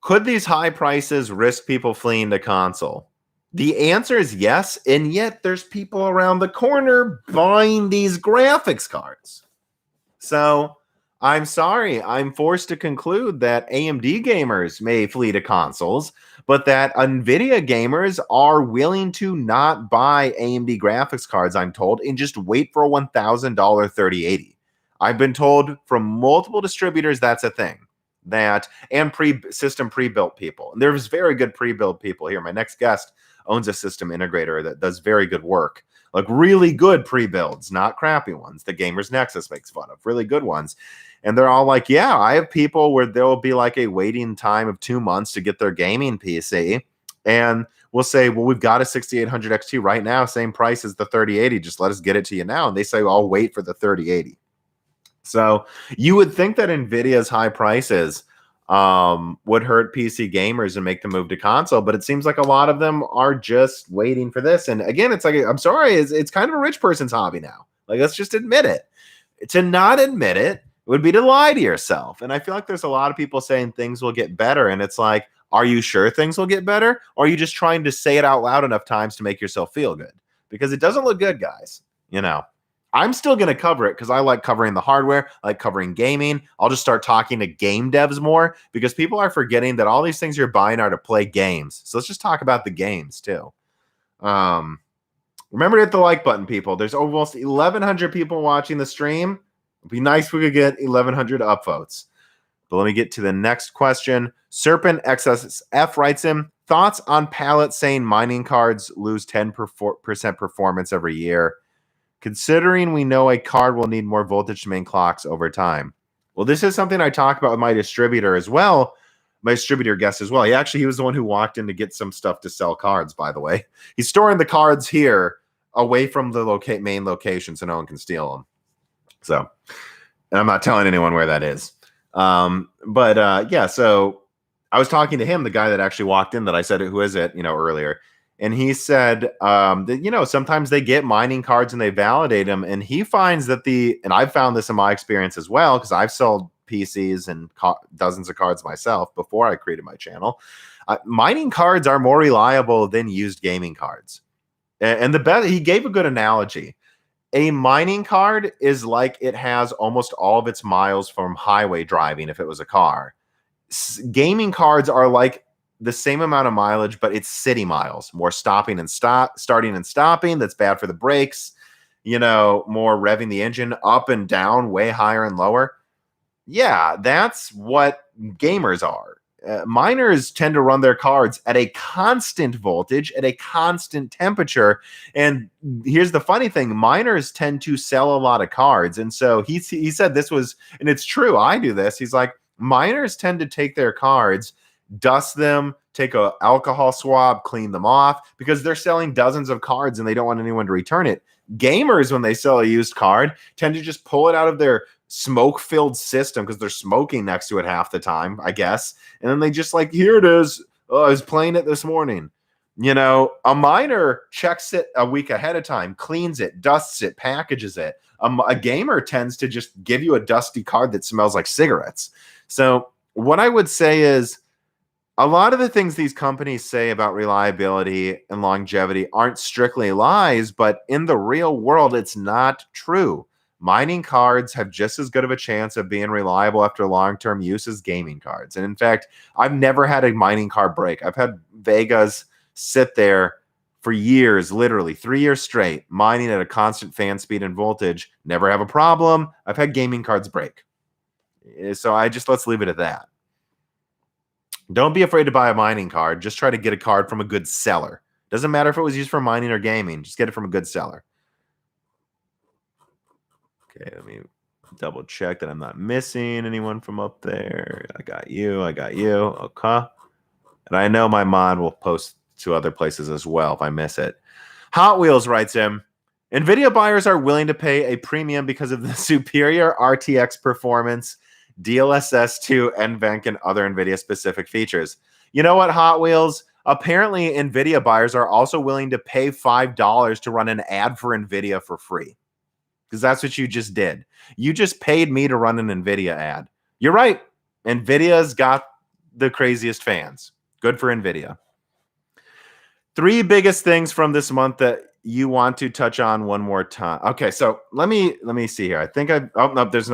Could these high prices risk people fleeing to console? The answer is yes, and yet there's people around the corner buying these graphics cards. So I'm sorry, I'm forced to conclude that AMD gamers may flee to consoles, but that Nvidia gamers are willing to not buy AMD graphics cards, I'm told, and just wait for a $1,000 3080. I've been told from multiple distributors that's a thing. That and system pre-built people. And there's very good pre-built people here. My next guest owns a system integrator that does very good work. Like really good pre-builds, not crappy ones. The Gamers Nexus makes fun of, really good ones. And they're all like, yeah, I have people where there'll be like a waiting time of 2 months to get their gaming PC. And we'll say, well, we've got a 6800 XT right now, same price as the 3080. Just let us get it to you now. And they say, well, I'll wait for the 3080. So you would think that Nvidia's high prices would hurt PC gamers and make them move to console, but it seems like a lot of them are just waiting for this. And again, it's like, I'm sorry, it's kind of a rich person's hobby now. Like, let's just admit it. To not admit it would be to lie to yourself. And I feel like there's a lot of people saying things will get better. And it's like, are you sure things will get better? Or are you just trying to say it out loud enough times to make yourself feel good? Because it doesn't look good, guys. You know, I'm still going to cover it because I like covering the hardware. I like covering gaming. I'll just start talking to game devs more because people are forgetting that all these things you're buying are to play games. So let's just talk about the games too. Remember to hit the like button, people. There's almost 1,100 people watching the stream. It'd be nice if we could get 1,100 upvotes. But let me get to the next question. Serpent XSF writes in, thoughts on Pallet saying mining cards lose 10% performance every year, considering we know a card will need more voltage to main clocks over time. Well, this is something I talked about with my distributor as well, my distributor guest as well. He was the one who walked in to get some stuff to sell cards, by the way. He's storing the cards here away from the main location so no one can steal them. So, and I'm not telling anyone where that is. Yeah, so I was talking to him, the guy that actually walked in that I said, who is it, earlier. And he said that, sometimes they get mining cards and they validate them. And he finds that and I've found this in my experience as well, because I've sold PCs and dozens of cards myself before I created my channel. Mining cards are more reliable than used gaming cards. And he gave a good analogy. A mining card is like it has almost all of its miles from highway driving if it was a car. Gaming cards are like the same amount of mileage, but it's city miles, more starting and stopping. That's bad for the brakes, more revving the engine up and down, way higher and lower. Yeah, that's what gamers are. Miners tend to run their cards at a constant voltage, at a constant temperature. And here's the funny thing, miners tend to sell a lot of cards. And so he said this was, and it's true, I do this. He's like, miners tend to take their cards, dust them, take a alcohol swab, clean them off, because they're selling dozens of cards and they don't want anyone to return it. Gamers, when they sell a used card, tend to just pull it out of their smoke-filled system because they're smoking next to it half the time, I guess. And then they just like, here it is. Oh, I was playing it this morning. A miner checks it a week ahead of time, cleans it, dusts it, packages it. A gamer tends to just give you a dusty card that smells like cigarettes. So what I would say is, a lot of the things these companies say about reliability and longevity aren't strictly lies, but in the real world, it's not true. Mining cards have just as good of a chance of being reliable after long-term use as gaming cards. And in fact, I've never had a mining card break. I've had Vegas sit there for years, literally 3 years straight, mining at a constant fan speed and voltage, never have a problem. I've had gaming cards break. So let's leave it at that. Don't be afraid to buy a mining card. Just try to get a card from a good seller. Doesn't matter if it was used for mining or gaming. Just get it from a good seller. Okay, let me double check that I'm not missing anyone from up there. I got you. Okay. And I know my mod will post to other places as well if I miss it. Hot Wheels writes in, Nvidia buyers are willing to pay a premium because of the superior RTX performance, DLSS 2, NVENC, and other NVIDIA-specific features. You know what, Hot Wheels? Apparently, NVIDIA buyers are also willing to pay $5 to run an ad for NVIDIA for free. because that's what you just did. You just paid me to run an Nvidia ad. You're right. Nvidia's got the craziest fans. Good for Nvidia. 3 biggest things from this month that you want to touch on one more time. Okay, so let me see here. I think there's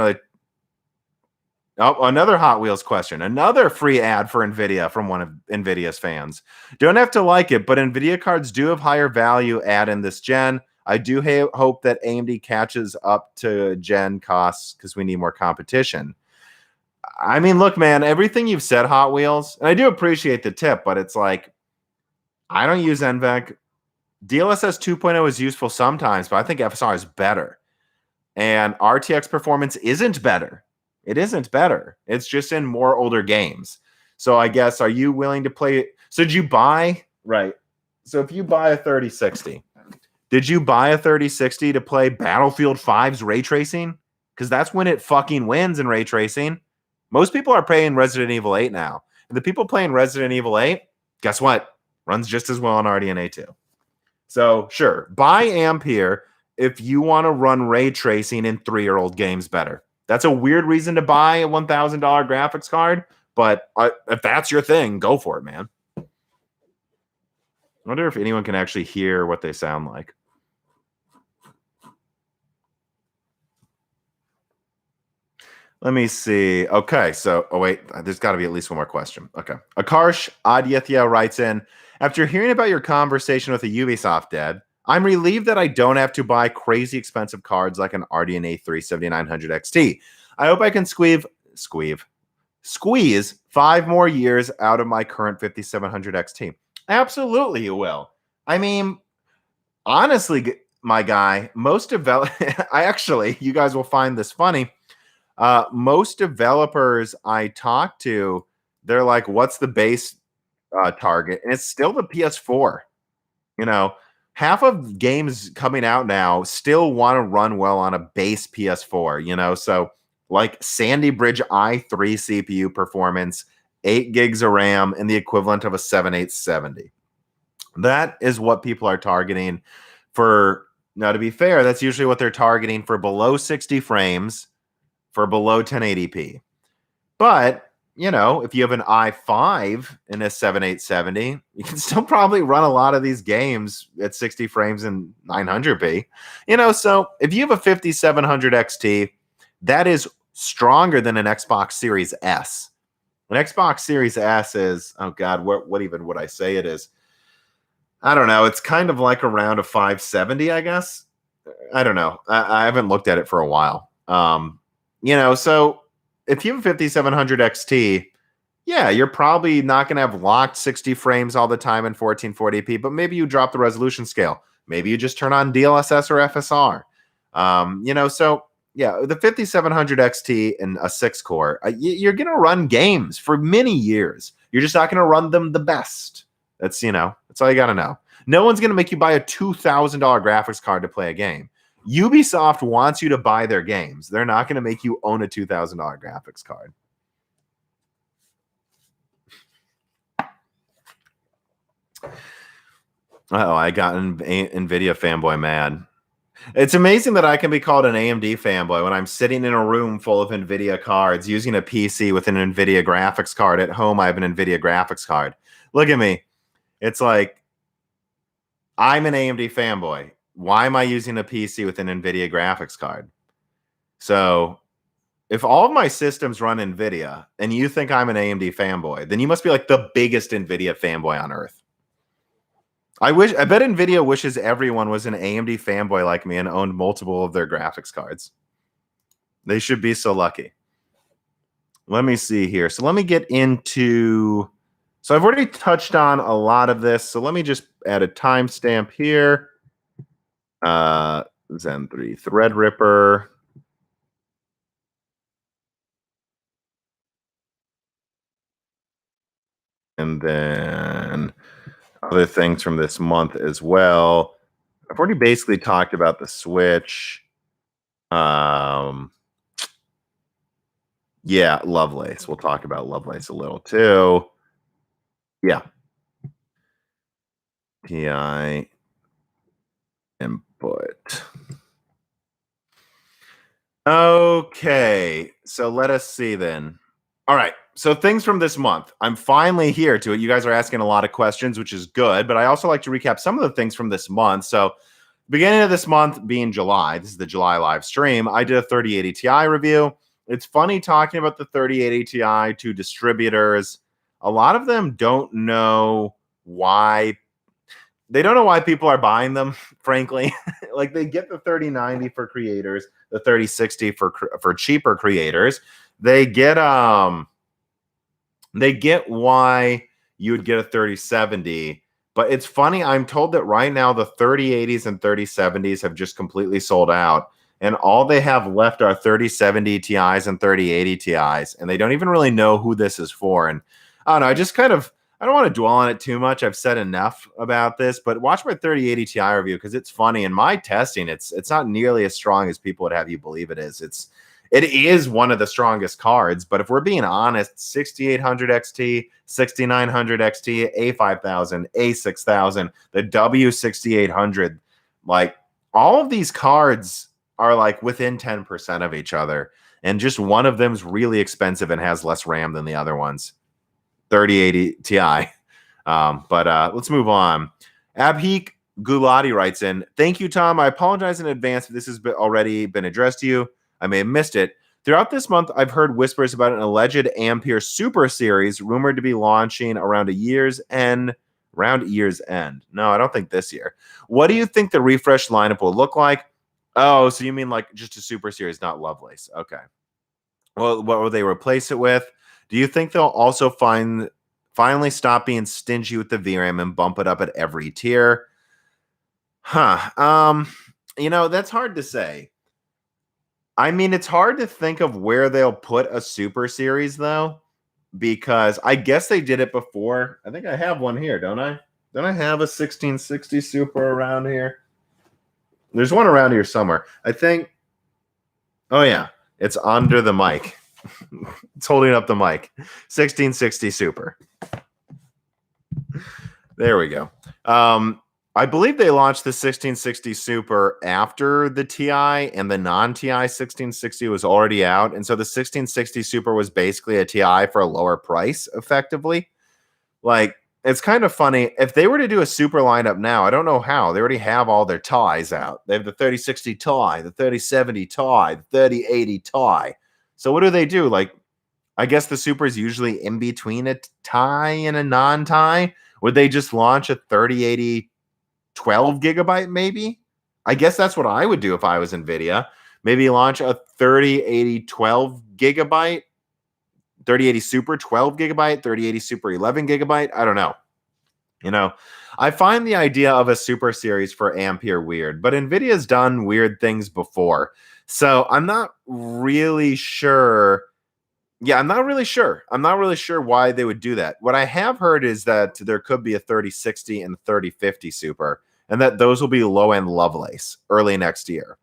another Hot Wheels question. Another free ad for Nvidia from one of Nvidia's fans. Don't have to like it, but Nvidia cards do have higher value add in this gen. I do hope that AMD catches up to gen costs because we need more competition. I mean, look, man, everything you've said, Hot Wheels, and I do appreciate the tip, but it's like, I don't use NVENC. DLSS 2.0 is useful sometimes, but I think FSR is better. And RTX performance isn't better. It isn't better. It's just in more older games. So I guess, are you willing to play? So did you buy? Right. So if you buy a 3060, did you buy a 3060 to play Battlefield 5's ray tracing? Because that's when it fucking wins in ray tracing. Most people are playing Resident Evil 8 now. And the people playing Resident Evil 8, guess what? Runs just as well on RDNA 2. So sure, buy Ampere if you want to run ray tracing in 3-year-old games better. That's a weird reason to buy a $1,000 graphics card, but if that's your thing, go for it, man. I wonder if anyone can actually hear what they sound like. Let me see. Okay, so, wait, there's got to be at least one more question. Okay. Akarsh Aditya writes in, after hearing about your conversation with a Ubisoft dead, I'm relieved that I don't have to buy crazy expensive cards like an RDNA 37900 XT. I hope I can squeeze 5 more years out of my current 5700 XT. Absolutely, you will. I mean, honestly, my guy, you guys will find this funny. Most developers I talk to, they're like, what's the base target? And it's still the PS4. You know, half of games coming out now still want to run well on a base PS4, you know? So like Sandy Bridge i3 CPU performance, 8 gigs of RAM, and the equivalent of a 7870. That is what people are targeting for. Now, to be fair, that's usually what they're targeting for below 60 frames, for below 1080p. But, you know, if you have an i5 in a 7870, you can still probably run a lot of these games at 60 frames and 900p. You know, so if you have a 5700 XT, that is stronger than an Xbox Series S. An Xbox Series S is, oh God, what even would I say it is? I don't know. It's kind of like around a 570, I guess. I don't know. I haven't looked at it for a while. You know, so if you have a 5700 XT, yeah, you're probably not going to have locked 60 frames all the time in 1440p, but maybe you drop the resolution scale. Maybe you just turn on DLSS or FSR. You know, so yeah, the 5700 XT and a 6-core, you're going to run games for many years. You're just not going to run them the best. That's, you know, that's all you got to know. No one's going to make you buy a $2,000 graphics card to play a game. Ubisoft wants you to buy their games. They're not going to make you own a $2,000 graphics card. Oh, I got Nvidia fanboy mad. It's amazing that I can be called an AMD fanboy when I'm sitting in a room full of Nvidia cards using a PC with an Nvidia graphics card. At home, I have an Nvidia graphics card. Look at me. It's like, I'm an AMD fanboy. Why am I using a PC with an Nvidia graphics card? So if all of my systems run Nvidia and you think I'm an AMD fanboy, then you must be like the biggest Nvidia fanboy on earth. I bet Nvidia wishes everyone was an AMD fanboy like me and owned multiple of their graphics cards. They should be so lucky. Let me see here. So let me get into... So I've already touched on a lot of this. So let me just add a timestamp here. Zen 3 Threadripper. And then other things from this month as well. I've already basically talked about the Switch. Yeah, Lovelace. We'll talk about Lovelace a little too. Yeah. PI input. Okay, so let us see then. All right, so things from this month. I'm finally here to it. You guys are asking a lot of questions, which is good, but I also like to recap some of the things from this month. So, beginning of this month being July, this is the July live stream, I did a 3080 Ti review. It's funny talking about the 3080 Ti to distributors. A lot of them don't know why people are buying them, frankly. Like they get the 3090 for creators, the 3060 for cheaper creators. They get why you would get a 3070, but it's funny, I'm told that right now the 3080s and 3070s have just completely sold out, and all they have left are 3070 Ti's and 3080 Ti's, and they don't even really know who this is for. And I don't know, I don't want to dwell on it too much. I've said enough about this, but watch my 3080 Ti review because it's funny. In my testing, it's not nearly as strong as people would have you believe it is. It is one of the strongest cards, but if we're being honest, 6800 XT, 6900 XT, A5000, A6000, the W6800, like all of these cards are like within 10% of each other, and just one of them's really expensive and has less RAM than the other ones. 3080 Ti. But let's move on. Abhik Gulati writes in, thank you, Tom. I apologize in advance if this has already been addressed to you. I may have missed it. Throughout this month, I've heard whispers about an alleged Ampere Super Series rumored to be launching around year's end. No, I don't think this year. What do you think the refreshed lineup will look like? Oh, so you mean like just a Super Series, not Lovelace. Okay. Well, what will they replace it with? Do you think they'll also finally stop being stingy with the VRAM and bump it up at every tier? That's hard to say. I mean, it's hard to think of where they'll put a Super Series, though, because I guess they did it before. I think I have one here, don't I? Don't I have a 1660 Super around here? There's one around here somewhere. I think. Oh, yeah. It's under the mic. It's holding up the mic. 1660 Super. There we go. I believe they launched the 1660 Super after the Ti, and the non-Ti 1660 was already out. And so the 1660 Super was basically a Ti for a lower price, effectively. Like, it's kind of funny. If they were to do a Super lineup now, I don't know how. They already have all their Tis out. They have the 3060 Ti, the 3070 Ti, the 3080 Ti. So what do? Like, I guess the Super is usually in between a Ti and a non-Ti. Would they just launch a 3080 12 gigabyte maybe? I guess that's what I would do if I was Nvidia. Maybe launch a 3080 12 gigabyte, 3080 Super 12 gigabyte, 3080 Super 11 gigabyte. I don't know. I find the idea of a Super Series for Ampere weird, but Nvidia's done weird things before. So I'm not really sure. Yeah, I'm not really sure. I'm not really sure why they would do that. What I have heard is that there could be a 3060 and 3050 Super, and that those will be low-end Lovelace early next year.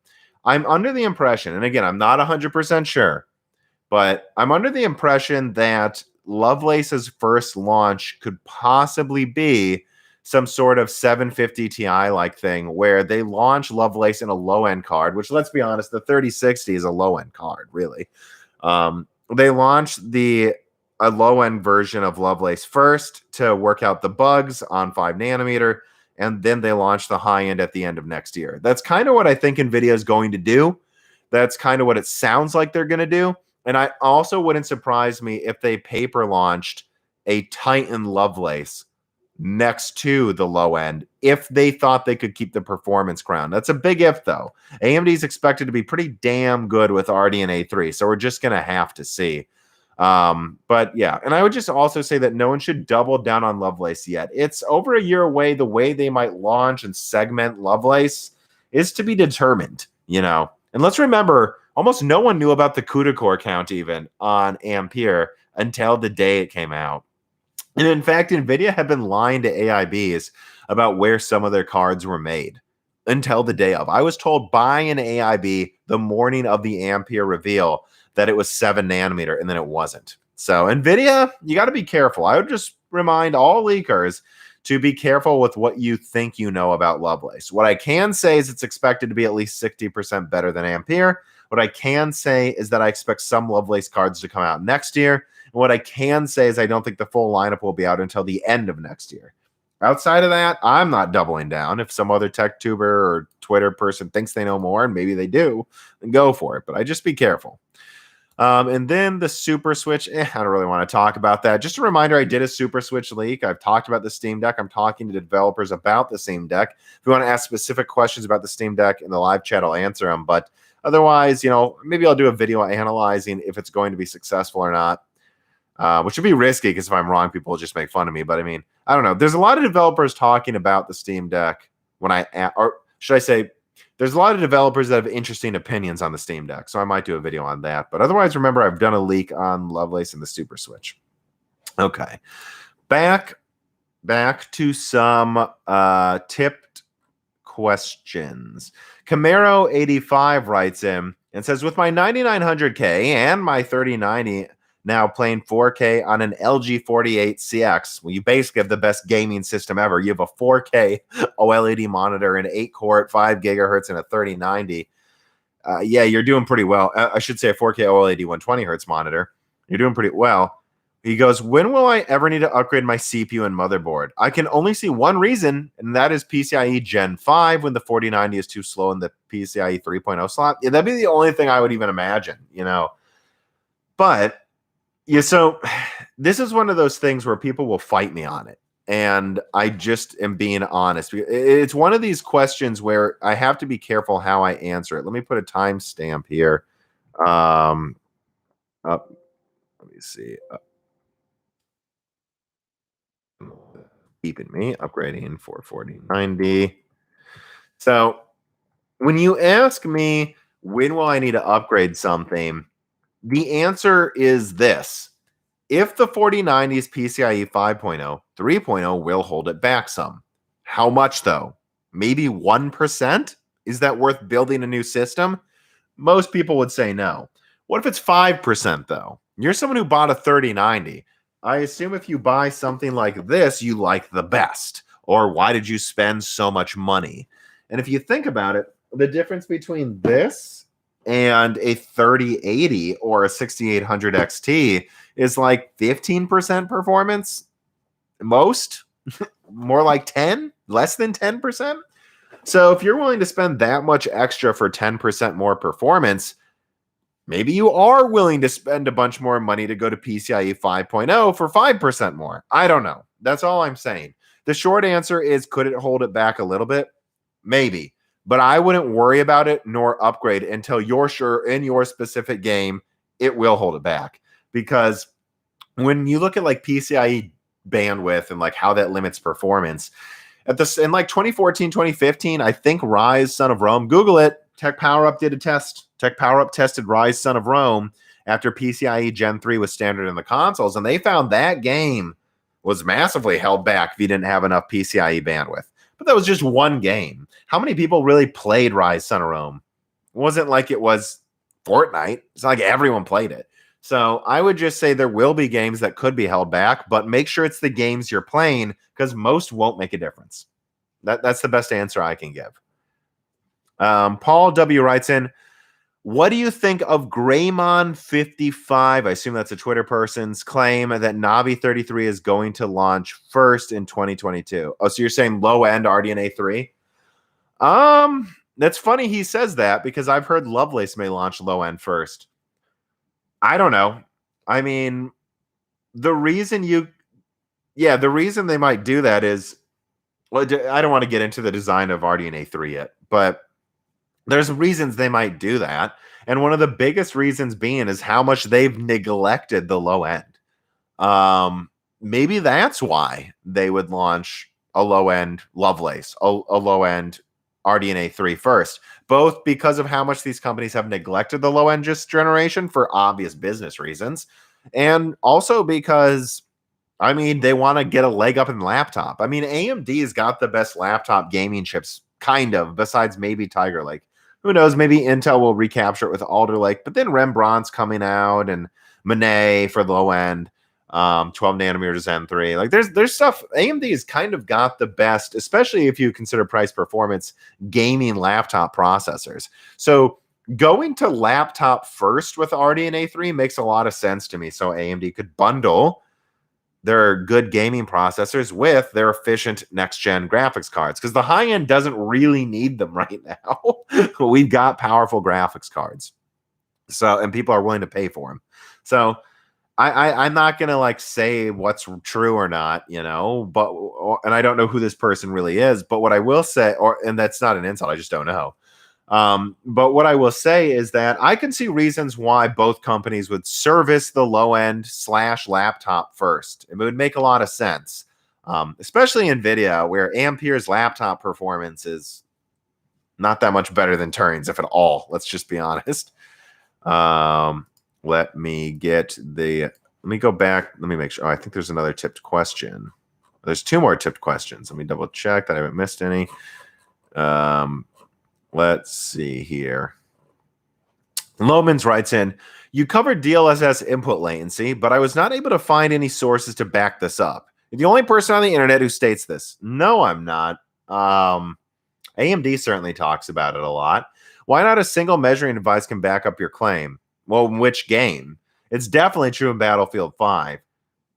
I'm under the impression, and again, I'm not 100% sure, but I'm under the impression that Lovelace's first launch could possibly be some sort of 750 Ti-like thing where they launch Lovelace in a low-end card, which, let's be honest, the 3060 is a low-end card, really. They launched a low-end version of Lovelace first to work out the bugs on 5 nanometer, and then they launched the high-end at the end of next year. That's kind of what I think NVIDIA is going to do. That's kind of what it sounds like they're going to do. And I also wouldn't surprise me if they paper launched a Titan Lovelace next to the low end if they thought they could keep the performance crown. That's a big if, though. AMD is expected to be pretty damn good with RDNA 3, so we're just going to have to see. But yeah, and I would just also say that no one should double down on Lovelace yet. It's over a year away. The way they might launch and segment Lovelace is to be determined, And let's remember, almost no one knew about the CUDA core count even on Ampere until the day it came out. And in fact, NVIDIA had been lying to AIBs about where some of their cards were made until the day of. I was told by an AIB the morning of the Ampere reveal that it was 7 nanometer, and then it wasn't. So NVIDIA, you got to be careful. I would just remind all leakers to be careful with what you think you know about Lovelace. What I can say is it's expected to be at least 60% better than Ampere. What I can say is that I expect some Lovelace cards to come out next year. And what I can say is I don't think the full lineup will be out until the end of next year. Outside of that, I'm not doubling down. If some other tech tuber or Twitter person thinks they know more, and maybe they do, then go for it. But I just be careful. And then the Super Switch, I don't really want to talk about that. Just a reminder, I did a Super Switch leak. I've talked about the Steam Deck. I'm talking to developers about the Steam Deck. If you want to ask specific questions about the Steam Deck in the live chat, I'll answer them. But otherwise, maybe I'll do a video analyzing if it's going to be successful or not, which would be risky because if I'm wrong, people will just make fun of me. But I mean, I don't know. There's a lot of developers talking about the Steam Deck or should I say, there's a lot of developers that have interesting opinions on the Steam Deck, so I might do a video on that. But otherwise, remember, I've done a leak on Lovelace and the Super Switch. Okay. Back to some tipped questions. Camaro85 writes in and says, with my 9900K and my 3090 now playing 4K on an LG 48CX, well, you basically have the best gaming system ever. You have a 4K OLED monitor, an 8-core at 5 gigahertz, and a 3090. Yeah, you're doing pretty well. I should say a 4K OLED 120 hertz monitor. You're doing pretty well. He goes, when will I ever need to upgrade my CPU and motherboard? I can only see one reason, and that is PCIe Gen 5 when the 4090 is too slow in the PCIe 3.0 slot. Yeah, that'd be the only thing I would even imagine, But yeah, so this is one of those things where people will fight me on it. And I just am being honest. It's one of these questions where I have to be careful how I answer it. Let me put a timestamp here. Let me see. Keeping me upgrading for 4090. So when you ask me, when will I need to upgrade something? The answer is this. If the 4090's PCIe 5.0, 3.0 will hold it back some. How much, though? Maybe 1%? Is that worth building a new system? Most people would say no. What if it's 5%, though? You're someone who bought a 3090. I assume if you buy something like this, you like the best. Or why did you spend so much money? And if you think about it, the difference between this and a 3080 or a 6800 XT is like 15% performance. Most, more like 10, less than 10%. So if you're willing to spend that much extra for 10% more performance, maybe you are willing to spend a bunch more money to go to PCIe 5.0 for 5% more. I don't know. That's all I'm saying. The short answer is, could it hold it back a little bit? Maybe. But I wouldn't worry about it nor upgrade until you're sure in your specific game it will hold it back. Because when you look at like PCIe bandwidth and like how that limits performance, in like 2014, 2015, I think Rise Son of Rome, Google it, Tech Power Up did a test. Tech Power Up tested Rise Son of Rome after PCIe Gen 3 was standard in the consoles, and they found that game was massively held back if you didn't have enough PCIe bandwidth. But that was just one game. How many people really played Rise Son of Rome? It wasn't like it was Fortnite. It's not like everyone played it. So I would just say there will be games that could be held back, but make sure it's the games you're playing because most won't make a difference. That's the best answer I can give. Paul W. writes in, what do you think of Greymon55? I assume that's a Twitter person's claim that Navi 33 is going to launch first in 2022. Oh, so you're saying low-end RDNA 3? That's funny he says that because I've heard Lovelace may launch low-end first. I don't know. I mean, the reason they might do that is, well, I don't want to get into the design of RDNA 3 yet, but there's reasons they might do that. And one of the biggest reasons being is how much they've neglected the low end. Maybe that's why they would launch a low-end Lovelace, a low-end RDNA 3 first, both because of how much these companies have neglected the low-end generation for obvious business reasons, and also because, I mean, they want to get a leg up in laptop. I mean, AMD's got the best laptop gaming chips, kind of, besides maybe Tiger Lake. Who knows? Maybe Intel will recapture it with Alder Lake, but then Rembrandt's coming out and Monet for low end. 12 nanometer Zen 3. Like there's stuff. AMD has kind of got the best, especially if you consider price performance, gaming laptop processors. So going to laptop first with RDNA 3 makes a lot of sense to me. So AMD could bundle their good gaming processors with their efficient next-gen graphics cards, because the high end doesn't really need them right now. We've got powerful graphics cards. So, and people are willing to pay for them. So I'm not gonna like say what's true or not, you know, but and I don't know who this person really is, but what I will say, and that's not an insult, I just don't know. But what I will say is that I can see reasons why both companies would service the low end / laptop first. It would make a lot of sense, especially Nvidia, where Ampere's laptop performance is not that much better than Turing's, if at all. Let's just be honest. Let me go back. Let me make sure. Oh, I think there's another tipped question. There's 2 more tipped questions. Let me double check that I haven't missed any. Let's see here. Lomans writes in, you covered DLSS input latency, but I was not able to find any sources to back this up. You're the only person on the internet who states this. No, I'm not. AMD certainly talks about it a lot. Why not a single measuring device can back up your claim? Well, in which game? It's definitely true in Battlefield 5.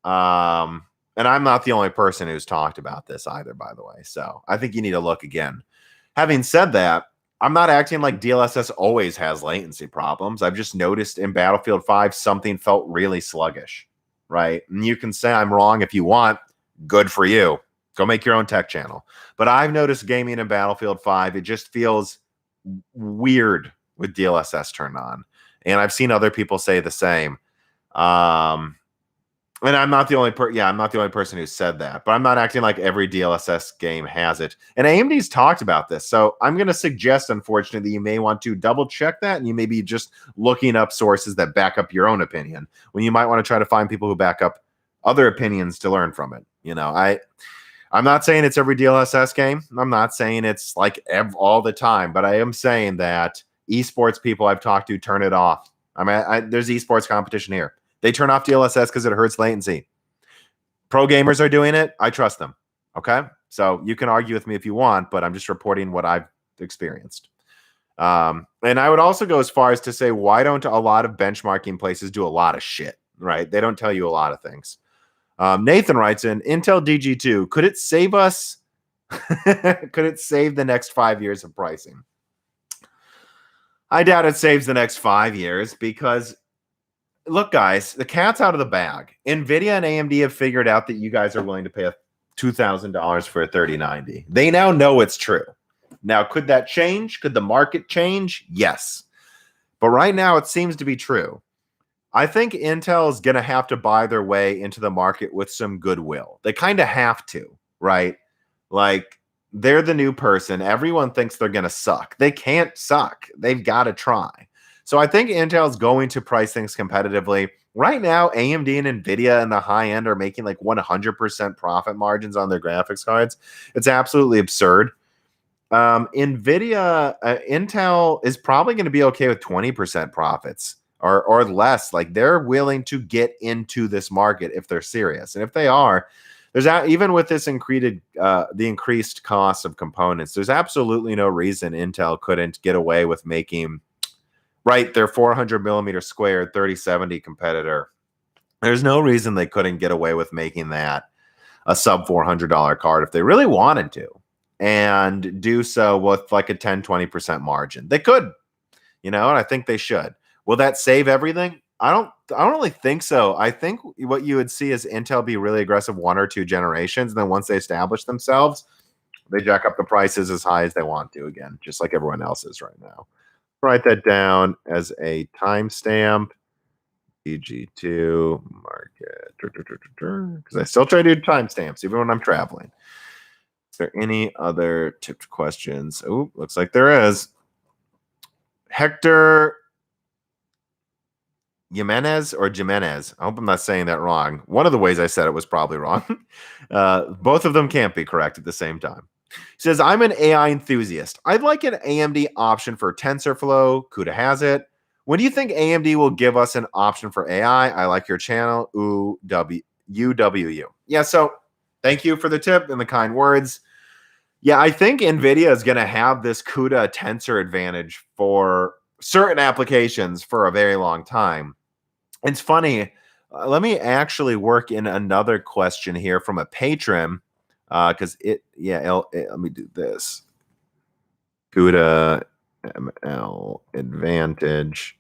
And I'm not the only person who's talked about this either, by the way. So I think you need to look again. Having said that, I'm not acting like DLSS always has latency problems. I've just noticed in Battlefield 5, something felt really sluggish, right? And you can say I'm wrong if you want. Good for you. Go make your own tech channel. But I've noticed gaming in Battlefield 5, it just feels weird with DLSS turned on. And I've seen other people say the same. And I'm not the only I'm not the only person who said that, but I'm not acting like every DLSS game has it. And AMD's talked about this. So I'm going to suggest, unfortunately, that you may want to double check that, and you may be just looking up sources that back up your own opinion, when you might want to try to find people who back up other opinions to learn from it. You know, I'm not saying it's every DLSS game. I'm not saying it's like all the time, but I am saying that eSports people I've talked to turn it off. I mean, there's eSports competition here. They turn off DLSS because it hurts latency. Pro gamers are doing it. I trust them. Okay? So you can argue with me if you want, but I'm just reporting what I've experienced. And I would also go as far as to say, why don't a lot of benchmarking places do a lot of shit, right? They don't tell you a lot of things. Nathan writes in, Intel DG2, could it save us? Could it save the next 5 years of pricing? I doubt it saves the next 5 years because, look, guys, the cat's out of the bag. Nvidia and AMD have figured out that you guys are willing to pay $2,000 for a 3090. They now know it's true. Now, could that change? Could the market change? Yes. But right now, it seems to be true. I think Intel is going to have to buy their way into the market with some goodwill. They kind of have to, right? Like, they're the new person. Everyone thinks they're going to suck. They can't suck. They've got to try. So I think Intel is going to price things competitively. Right now, AMD and Nvidia in the high end are making like 100% profit margins on their graphics cards. It's absolutely absurd. Nvidia, Intel is probably going to be okay with 20% profits or less. Like, they're willing to get into this market if they're serious. And if they are, there's even with this the increased cost of components, there's absolutely no reason Intel couldn't get away with making their 400 millimeter squared 3070 competitor. There's no reason they couldn't get away with making that a sub $400 card if they really wanted to, and do so with like a 10-20% margin. They could, and I think they should. Will that save everything? I don't really think so. I think what you would see is Intel be really aggressive 1 or 2 generations, and then once they establish themselves, they jack up the prices as high as they want to again, just like everyone else is right now. Write that down as a timestamp. DG2 market, because I still try to do timestamps even when I'm traveling. Is there any other tipped questions? Oh, looks like there is. Hector Jimenez. I hope I'm not saying that wrong. One of the ways I said it was probably wrong. Both of them can't be correct at the same time. He says, I'm an AI enthusiast. I'd like an AMD option for TensorFlow. CUDA has it. When do you think AMD will give us an option for AI? I like your channel. UWU. Yeah, so thank you for the tip and the kind words. Yeah, I think Nvidia is going to have this CUDA tensor advantage for certain applications for a very long time. It's funny. Let me actually work in another question here from a patron because let me do this. CUDA ML advantage.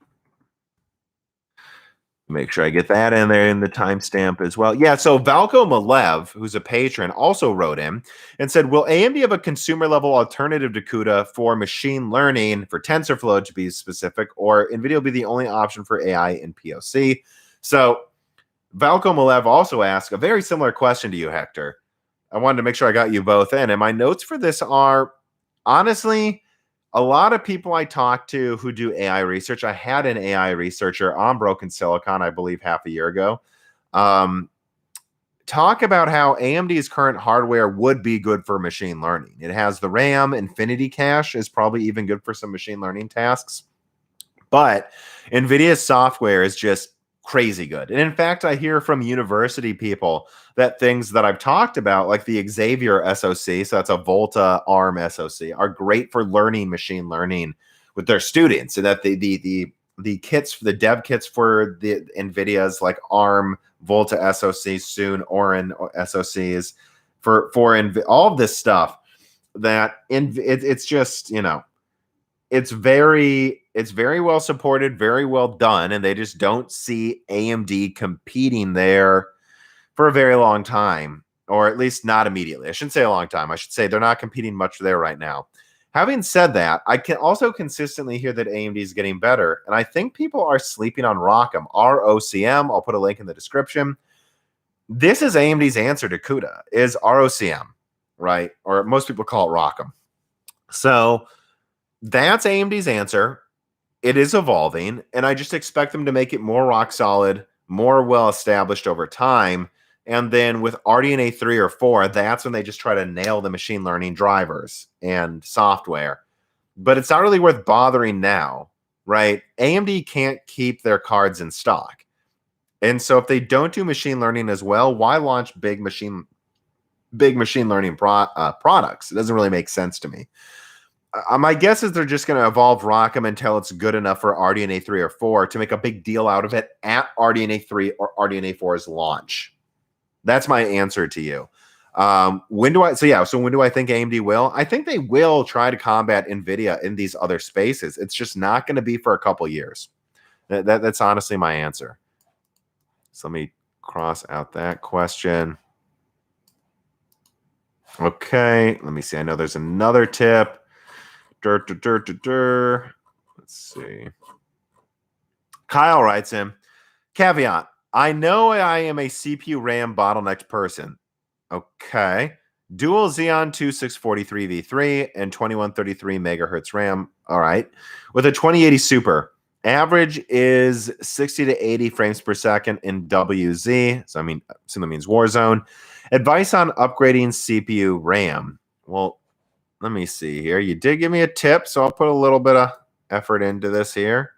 Make sure I get that in there in the timestamp as well. Yeah, so Valko Malev, who's a patron, also wrote in and said, will AMD have a consumer level alternative to CUDA for machine learning, for TensorFlow to be specific, or NVIDIA will be the only option for AI in POC? So Valko Malev also asked a very similar question to you, Hector. I wanted to make sure I got you both in. And my notes for this are, honestly, a lot of people I talk to who do AI research, I had an AI researcher on Broken Silicon, I believe half a year ago, talk about how AMD's current hardware would be good for machine learning. It has the RAM, Infinity Cache is probably even good for some machine learning tasks. But NVIDIA's software is just crazy good. And in fact, I hear from university people that things that I've talked about, like the Xavier SoC, so that's a Volta ARM SoC, are great for learning machine learning with their students. And that the kits, the dev kits for the NVIDIA's like ARM, Volta SoC, soon Orin SoCs, for all of this stuff, that it's just, you know, it's very well supported, very well done, and they just don't see AMD competing there for a very long time, or at least not immediately. I shouldn't say a long time. I should say they're not competing much there right now. Having said that, I can also consistently hear that AMD is getting better, and I think people are sleeping on ROCm. ROCm, I'll put a link in the description. This is AMD's answer to CUDA, is ROCm, right? Or most people call it ROCm. So that's AMD's answer. It is evolving, and I just expect them to make it more rock solid, more well established over time. And then with RDNA 3 or 4, that's when they just try to nail the machine learning drivers and software. But it's not really worth bothering now, right? AMD can't keep their cards in stock. And so if they don't do machine learning as well, why launch big machine learning products? It doesn't really make sense to me. My guess is they're just going to evolve ROCm until it's good enough for RDNA 3 or 4 to make a big deal out of it at RDNA 3 or RDNA 4's launch. That's my answer to you. When do I think AMD will? I think they will try to combat NVIDIA in these other spaces. It's just not going to be for a couple years. That's honestly my answer. So let me cross out that question. Okay, let me see. I know there's another tip. Let's see. Kyle writes in, caveat, I know I am a CPU RAM bottlenecked person. Okay. Dual Xeon 2643 V3 and 2133 megahertz RAM. All right. With a 2080 Super. Average is 60 to 80 frames per second in WZ. So, I assume that means Warzone. Advice on upgrading CPU RAM. Well, let me see here. You did give me a tip, so I'll put a little bit of effort into this here.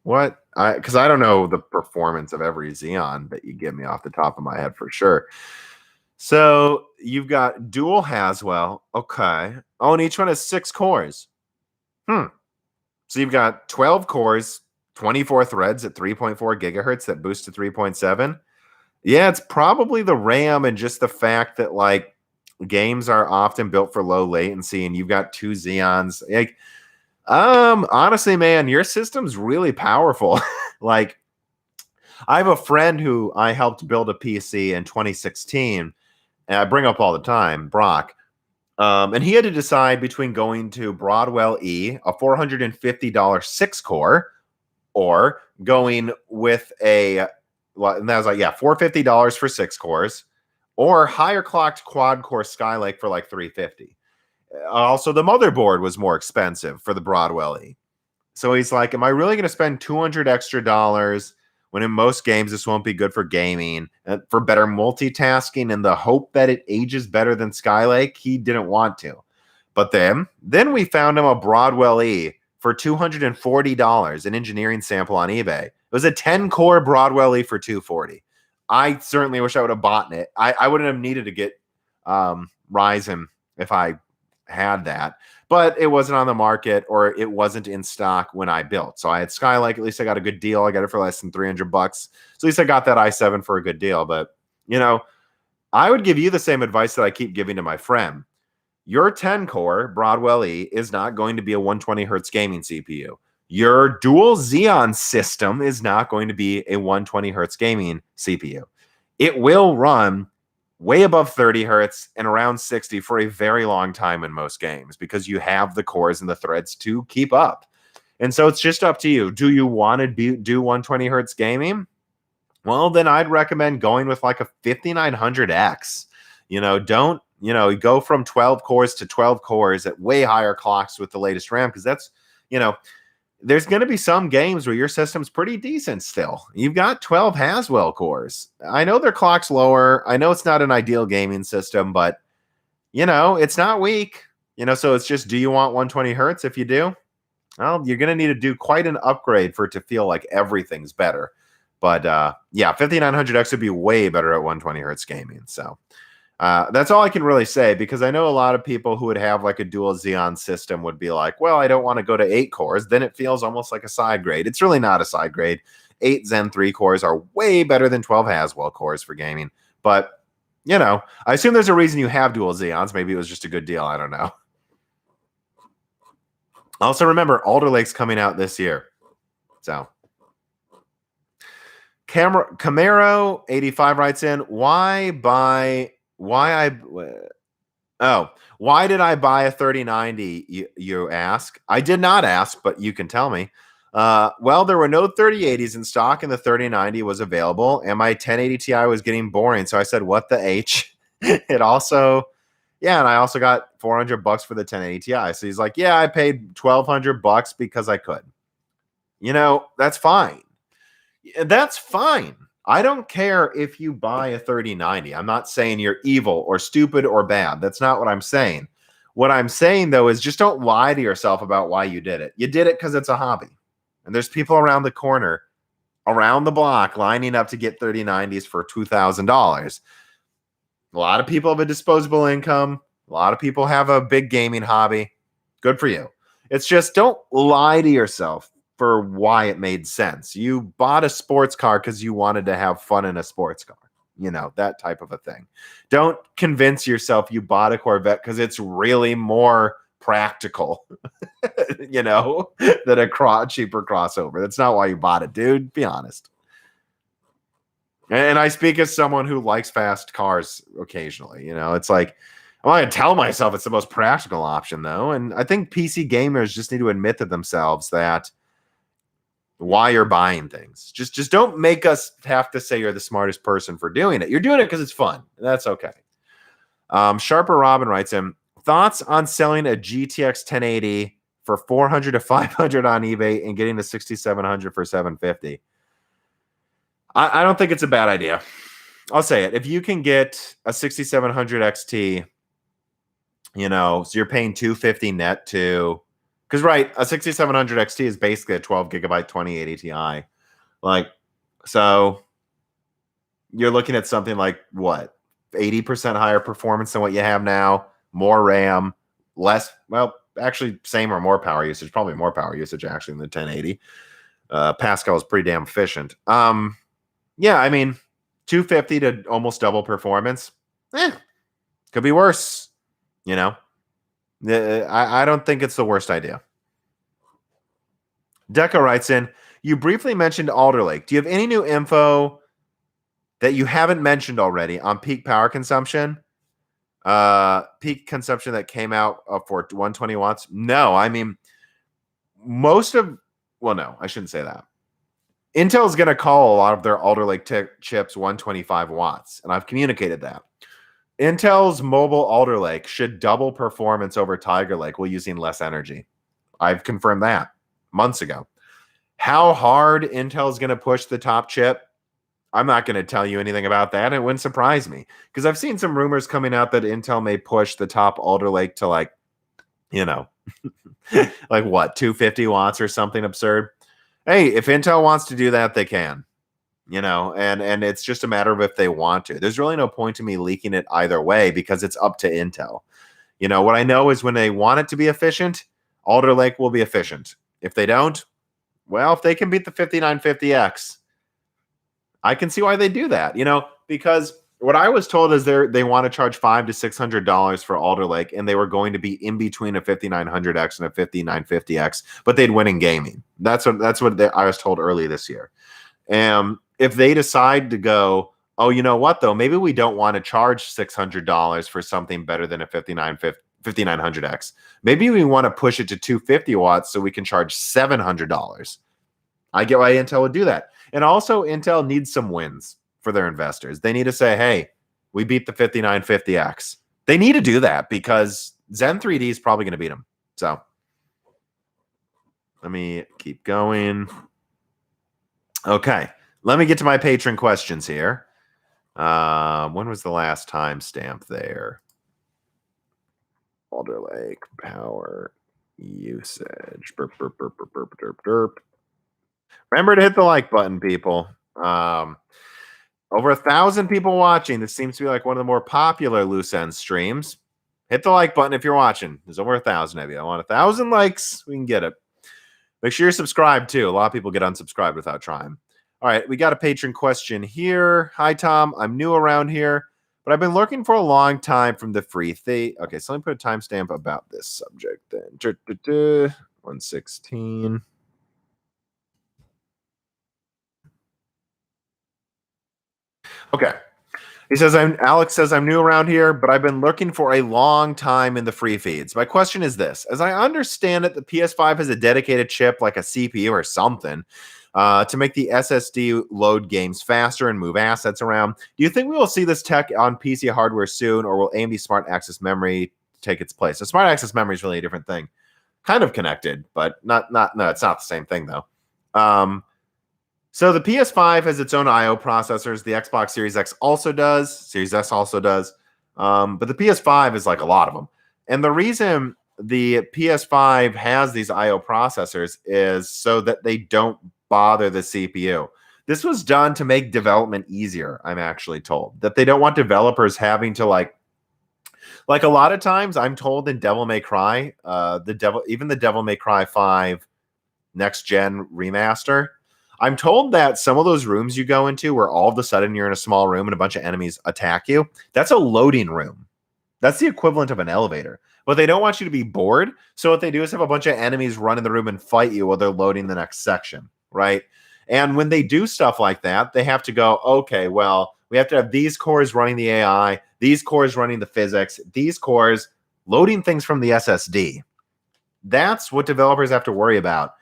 Because I don't know the performance of every Xeon that you give me off the top of my head for sure. So you've got dual Haswell. Okay. Oh, and each one has 6 cores. So you've got 12 cores, 24 threads at 3.4 gigahertz that boost to 3.7. Yeah, it's probably the RAM and just the fact that like games are often built for low latency, and you've got 2 Xeons. Like, honestly, man, your system's really powerful. Like, I have a friend who I helped build a PC in 2016, and I bring up all the time, Brock. And he had to decide between going to Broadwell E, a $450 6-core, or going with and that was like, yeah, $450 for 6 cores, or higher clocked quad core Skylake for like $350. Also, the motherboard was more expensive for the Broadwell E. So he's like, am I really going to spend $200 extra when in most games this won't be good for gaming, for better multitasking, and the hope that it ages better than Skylake? He didn't want to. But then we found him a Broadwell E for $240, an engineering sample on eBay. It was a 10-core Broadwell E for $240. I certainly wish I would have bought it. I wouldn't have needed to get Ryzen if I had that, but it wasn't on the market or it wasn't in stock when I built. So I had Skylake. At least I got a good deal. I got it for less than $300. So at least I got that i7 for a good deal. But, you know, I would give you the same advice that I keep giving to my friend. Your 10-core Broadwell E is not going to be a 120 hertz gaming CPU. Your dual Xeon system is not going to be a 120 hertz gaming CPU. It will run way above 30 hertz and around 60 for a very long time in most games because you have the cores and the threads to keep up. And so it's just up to you. Do you want to do 120 hertz gaming? Well, then I'd recommend going with like a 5900X. Don't go from 12 cores to 12 cores at way higher clocks with the latest RAM, because that's, there's going to be some games where your system's pretty decent still. You've got 12 Haswell cores. I know their clock's lower. I know it's not an ideal gaming system, but, it's not weak. So it's just, do you want 120 hertz? If you do, well, you're going to need to do quite an upgrade for it to feel like everything's better. But, yeah, 5900X would be way better at 120 hertz gaming. So that's all I can really say, because I know a lot of people who would have like a dual Xeon system would be like, well, I don't want to go to 8 cores. Then it feels almost like a side grade. It's really not a side grade. 8 Zen 3 cores are way better than 12 Haswell cores for gaming. But, I assume there's a reason you have dual Xeons. Maybe it was just a good deal. I don't know. Also, remember, Alder Lake's coming out this year. So, Camaro 85 writes in, why did I buy a 3090, you ask? I did not ask, but you can tell me. Well, there were no 3080s in stock, and the 3090 was available, and my 1080 Ti was getting boring, so I said, what the H? And I also got $400 for the 1080 Ti. So he's like, yeah, I paid $1,200 because I could. That's fine. That's fine. I don't care if you buy a 3090. I'm not saying you're evil or stupid or bad. That's not what I'm saying. What I'm saying, though, is just don't lie to yourself about why you did it. You did it because it's a hobby. And there's people around the corner, around the block, lining up to get 3090s for $2,000. A lot of people have a disposable income. A lot of people have a big gaming hobby. Good for you. It's just, don't lie to yourself for why it made sense. You bought a sports car because you wanted to have fun in a sports car. That type of a thing. Don't convince yourself you bought a Corvette because it's really more practical, than a cheaper crossover. That's not why you bought it, dude. Be honest. And I speak as someone who likes fast cars occasionally. It's like, I'm not going to tell myself it's the most practical option, though. And I think PC gamers just need to admit to themselves that why you're buying things. Just don't make us have to say you're the smartest person for doing it. You're doing it because it's fun. That's okay. Sharper Robin writes in, thoughts on selling a GTX 1080 for $400 to $500 on eBay and getting the 6700 for $750. I don't think it's a bad idea. I'll say it. If you can get a 6700 XT, so you're paying $250 net to, because right, a 6700 XT is basically a 12 gigabyte 2080 Ti. So you're looking at something like what, 80% higher performance than what you have now, more RAM, less, well, actually same or more power usage, probably more power usage actually than the 1080. Pascal is pretty damn efficient. Yeah, I mean, 250 to almost double performance. Could be worse. I don't think it's the worst idea. Deca writes in, you briefly mentioned Alder Lake. Do you have any new info that you haven't mentioned already on peak power consumption? Peak consumption that came out for 120 watts? No, I mean, no, I shouldn't say that. Intel's going to call a lot of their Alder Lake chips 125 watts, and I've communicated that. Intel's mobile Alder Lake should double performance over Tiger Lake while using less energy. I've confirmed that months ago. How hard Intel's going to push the top chip, I'm not going to tell you anything about that. It wouldn't surprise me, because I've seen some rumors coming out that Intel may push the top Alder Lake to Like what, 250 watts or something absurd? Hey, if Intel wants to do that, they can. And it's just a matter of if they want to. There's really no point to me leaking it either way because it's up to Intel. What I know is when they want it to be efficient, Alder Lake will be efficient. If they don't, well, if they can beat the 5950X, I can see why they do that. Because what I was told is they want to charge $500 to $600 for Alder Lake, and they were going to be in between a 5900X and a 5950X, but they'd win in gaming. That's what I was told early this year. And if they decide to go, oh, you know what though, maybe we don't want to charge $600 for something better than a 5900X. Maybe we want to push it to 250 watts so we can charge $700. I get why Intel would do that. And also, Intel needs some wins for their investors. They need to say, hey, we beat the 5950X. They need to do that because Zen 3D is probably going to beat them. So let me keep going. Okay, let me get to my patron questions here. When was the last timestamp there? Alder Lake power usage. Burp, burp, burp, burp, burp, burp, burp. Remember to hit the like button, people. Over 1,000 people watching. This seems to be like one of the more popular loose end streams. Hit the like button if you're watching. There's over 1,000 of you. I want 1,000 likes. We can get it. Make sure you're subscribed too. A lot of people get unsubscribed without trying. All right, we got a patron question here. Hi, Tom. I'm new around here, but I've been looking for a long time from the free thing. Okay, so let me put a timestamp about this subject then. 116. Okay. He says, Alex says, I'm new around here, but I've been looking for a long time in the free feeds. My question is this. As I understand it, the PS5 has a dedicated chip like a CPU or something to make the SSD load games faster and move assets around. Do you think we will see this tech on PC hardware soon, or will AMD Smart Access Memory take its place? So Smart Access Memory is really a different thing. Kind of connected, but no, it's not the same thing, though. So the PS5 has its own I/O processors. The Xbox Series X also does. Series S also does. But the PS5 is like a lot of them. And the reason the PS5 has these I/O processors is so that they don't bother the CPU. This was done to make development easier, I'm actually told. That they don't want developers having to like a lot of times I'm told in Devil May Cry, even the Devil May Cry 5 next gen remaster, I'm told that some of those rooms you go into where all of a sudden you're in a small room and a bunch of enemies attack you, that's a loading room. That's the equivalent of an elevator. But they don't want you to be bored. So what they do is have a bunch of enemies run in the room and fight you while they're loading the next section, right? And when they do stuff like that, they have to go, okay, well, we have to have these cores running the AI, these cores running the physics, these cores loading things from the SSD. That's what developers have to worry about.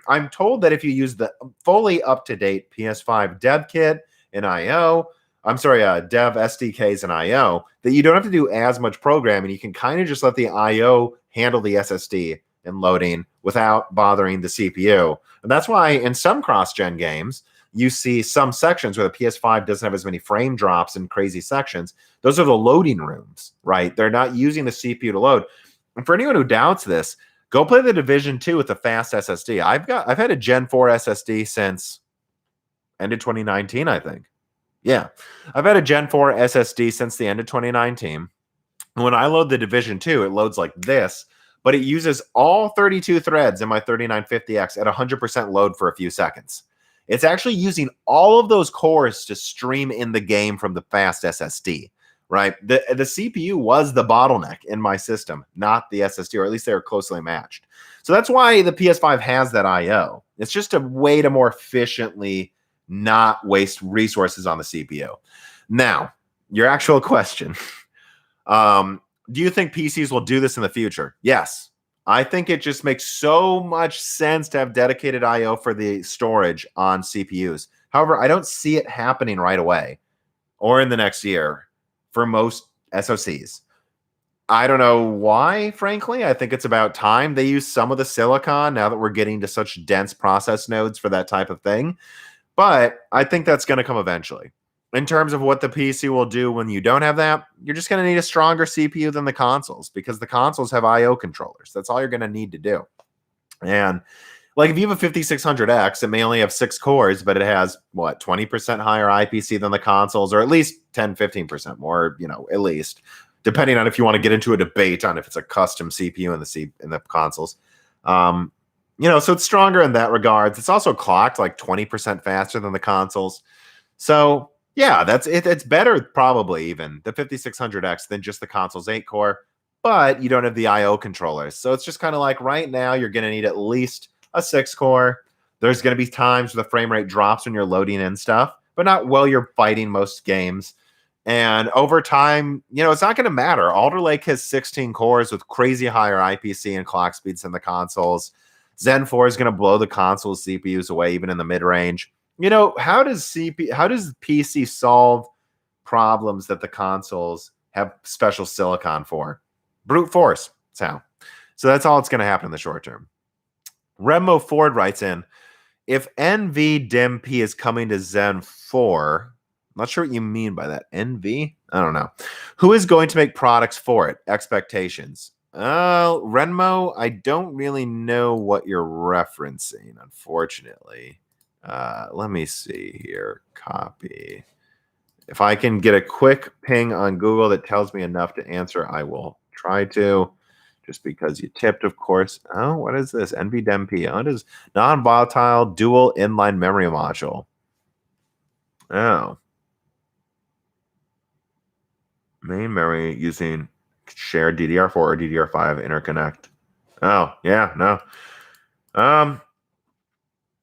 I'm told that if you use the fully up-to-date PS5 dev kit and dev SDKs and IO, that you don't have to do as much programming. You can kind of just let the IO handle the SSD and loading without bothering the CPU. And that's why in some cross-gen games, you see some sections where the PS5 doesn't have as many frame drops and crazy sections. Those are the loading rooms, right? They're not using the CPU to load. And for anyone who doubts this, go play the Division 2 with the fast SSD. I've had a Gen 4 SSD since end of 2019, I think. Yeah. I've had a Gen 4 SSD since the end of 2019. And when I load the Division 2, it loads like this, but it uses all 32 threads in my 3950X at 100% load for a few seconds. It's actually using all of those cores to stream in the game from the fast SSD. Right. The CPU was the bottleneck in my system, not the SSD, or at least they were closely matched. So that's why the PS5 has that IO. It's just a way to more efficiently not waste resources on the CPU. Now, your actual question. Do you think PCs will do this in the future? Yes. I think it just makes so much sense to have dedicated IO for the storage on CPUs. However, I don't see it happening right away or in the next year. For most SoCs. I don't know why, frankly. I think it's about time. They use some of the silicon now that we're getting to such dense process nodes for that type of thing. But I think that's going to come eventually. in terms of what the PC will do when you don't have that, you're just going to need a stronger CPU than the consoles because the consoles have I/O controllers. That's all you're going to need to do. And like if you have a 5600X, it may only have 6 cores, but it has what, 20% higher IPC than the consoles, or at least 10-15% more, at least, depending on if you want to get into a debate on if it's a custom CPU in the consoles. So it's stronger in that regards. It's also clocked like 20% faster than the consoles. So yeah, that's it. It's better probably even the 5600X than just the console's 8-core, but you don't have the I/O controllers. So it's just kind of like right now you're going to need at least a 6-core. There's going to be times where the frame rate drops when you're loading in stuff, but not while you're fighting most games. And over time, it's not going to matter. Alder Lake has 16 cores with crazy higher IPC and clock speeds than the consoles. Zen 4 is going to blow the console CPUs away even in the mid-range. How does PC solve problems that the consoles have special silicon for? Brute force. That's how. So that's all that's going to happen in the short term. Remo Ford writes in, if NVDIMP is coming to Zen 4, I'm not sure what you mean by that. NV? I don't know. Who is going to make products for it? Expectations. Renmo, I don't really know what you're referencing, unfortunately. Let me see here. Copy. If I can get a quick ping on Google that tells me enough to answer, I will try to. Just because you tipped, of course. Oh, what is this? NVDIMP. Oh, it is non-volatile dual inline memory module. Oh. Main memory using shared DDR4 or DDR5 interconnect. Oh, yeah, no.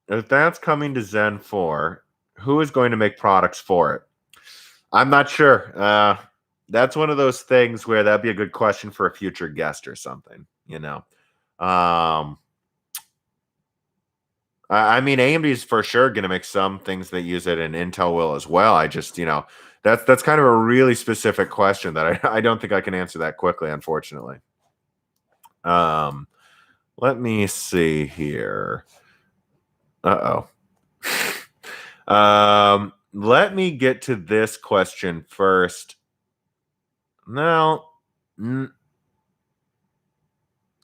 If that's coming to Zen 4, who is going to make products for it? I'm not sure. That's one of those things where that'd be a good question for a future guest or something, I mean, AMD is for sure going to make some things that use it, and Intel will as well. I just, that's kind of a really specific question that I don't think I can answer that quickly, unfortunately. Let me see here. Let me get to this question first. No.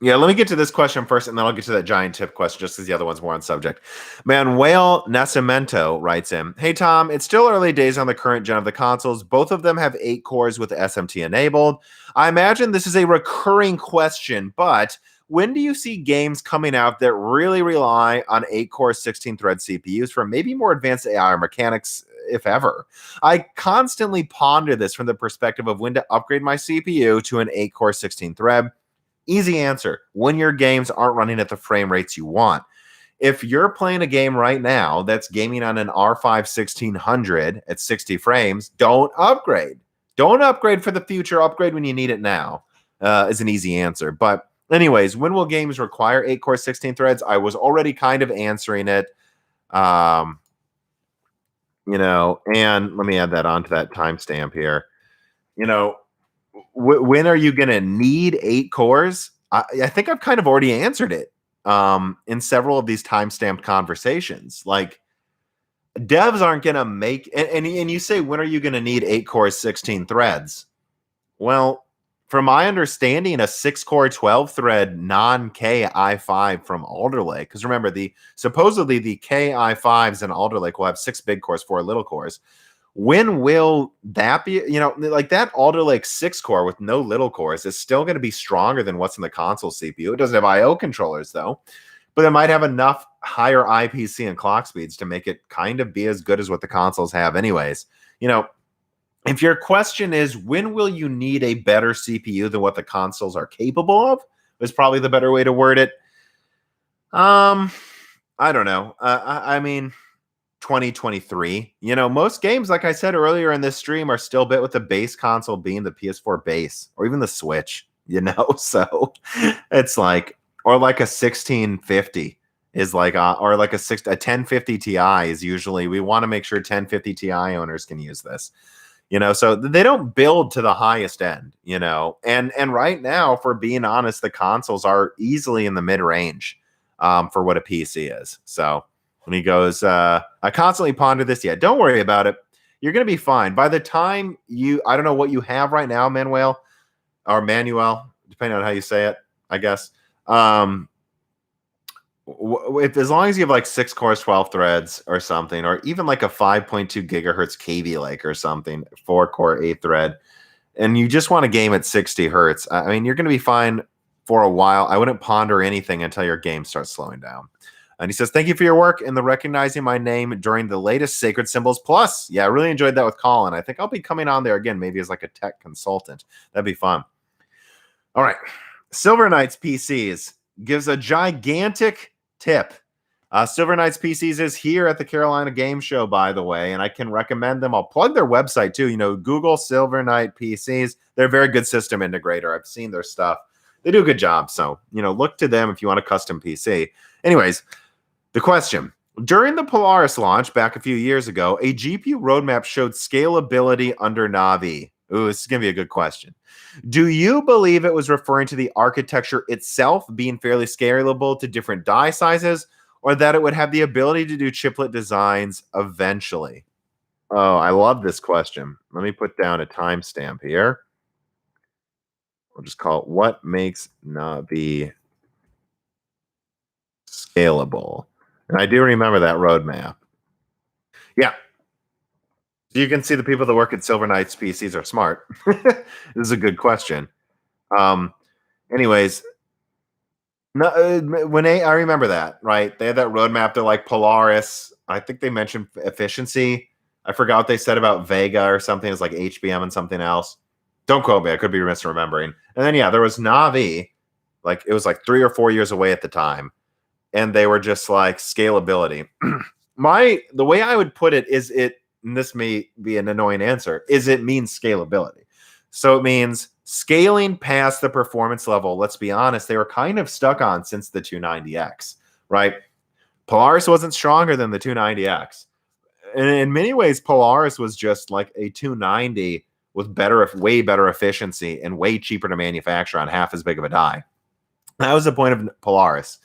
Yeah, let me get to this question first, and then I'll get to that giant tip question, just because the other one's more on subject. Manuel Nascimento writes in, hey, Tom, it's still early days on the current gen of the consoles. Both of them have 8 cores with SMT enabled. I imagine this is a recurring question, but when do you see games coming out that really rely on 8-core 16-thread CPUs for maybe more advanced AI or mechanics, if ever? I constantly ponder this from the perspective of when to upgrade my CPU to an 8-core 16-thread. Easy answer, when your games aren't running at the frame rates you want. If you're playing a game right now that's gaming on an R5 1600 at 60 frames, don't upgrade. Don't upgrade for the future. Upgrade when you need it now is an easy answer. But anyways, when will games require 8-core 16 threads? I was already kind of answering it. And let me add that onto that timestamp here. When are you going to need 8 cores? I think I've kind of already answered it in several of these timestamped conversations. Like, devs aren't going to make, and you say, when are you going to need 8 cores, 16 threads? Well, from my understanding, a 6-core, 12-thread non-K i5 from Alder Lake, because remember, supposedly the K i5s in Alder Lake will have 6 big cores, 4 little cores. When will that be? Like that Alder Lake 6-core with no little cores is still going to be stronger than what's in the console CPU. It doesn't have I/O controllers though, but it might have enough higher IPC and clock speeds to make it kind of be as good as what the consoles have anyways. If your question is, when will you need a better CPU than what the consoles are capable of, is probably the better way to word it. I don't know. I mean, 2023. Most games, like I said earlier in this stream, are still built with the base console being the PS4 base or even the Switch, so it's like, or like a 1650 is like or like a 1050 Ti is usually, we want to make sure 1050 Ti owners can use this, so they don't build to the highest end, and right now, for being honest, the consoles are easily in the mid-range for what a PC is. So when he goes, I constantly ponder this. Yeah, don't worry about it. you're going to be fine. By the time I don't know what you have right now, Manuel, depending on how you say it, I guess. If as long as you have like 6 cores, 12 threads or something, or even like a 5.2 gigahertz Kaby Lake or something, 4-core 8-thread, and you just want a game at 60 hertz, I mean, you're going to be fine for a while. I wouldn't ponder anything until your game starts slowing down. And he says, thank you for your work and the recognizing my name during the latest Sacred Symbols Plus. Yeah, I really enjoyed that with Colin. I think I'll be coming on there again, maybe as like a tech consultant. That'd be fun. All right. Silver Knights PCs gives a gigantic tip. Silver Knights PCs is here at the Carolina Game Show, by the way, and I can recommend them. I'll plug their website too. Google Silver Knight PCs. They're a very good system integrator. I've seen their stuff. They do a good job. So, look to them if you want a custom PC. Anyways, the question. During the Polaris launch back a few years ago, a GPU roadmap showed scalability under Navi. Ooh, this is going to be a good question. Do you believe it was referring to the architecture itself being fairly scalable to different die sizes, or that it would have the ability to do chiplet designs eventually? Oh, I love this question. Let me put down a timestamp here. We'll just call it what makes Navi scalable. And I do remember that roadmap. Yeah. You can see the people that work at Silver Knights PCs are smart. This is a good question. Anyways, I remember that, right? They had that roadmap. They're like Polaris. I think they mentioned efficiency. I forgot what they said about Vega or something. It's like HBM and something else. Don't quote me. I could be misremembering. And then, there was Navi. Like, it was like 3 or 4 years away at the time. And they were just like scalability. The way I would put it is and this may be an annoying answer, is it means scalability. So it means scaling past the performance level, let's be honest, they were kind of stuck on since the 290X, right? Polaris wasn't stronger than the 290X. And in many ways, Polaris was just like a 290 with way better efficiency and way cheaper to manufacture on half as big of a die. That was the point of Polaris.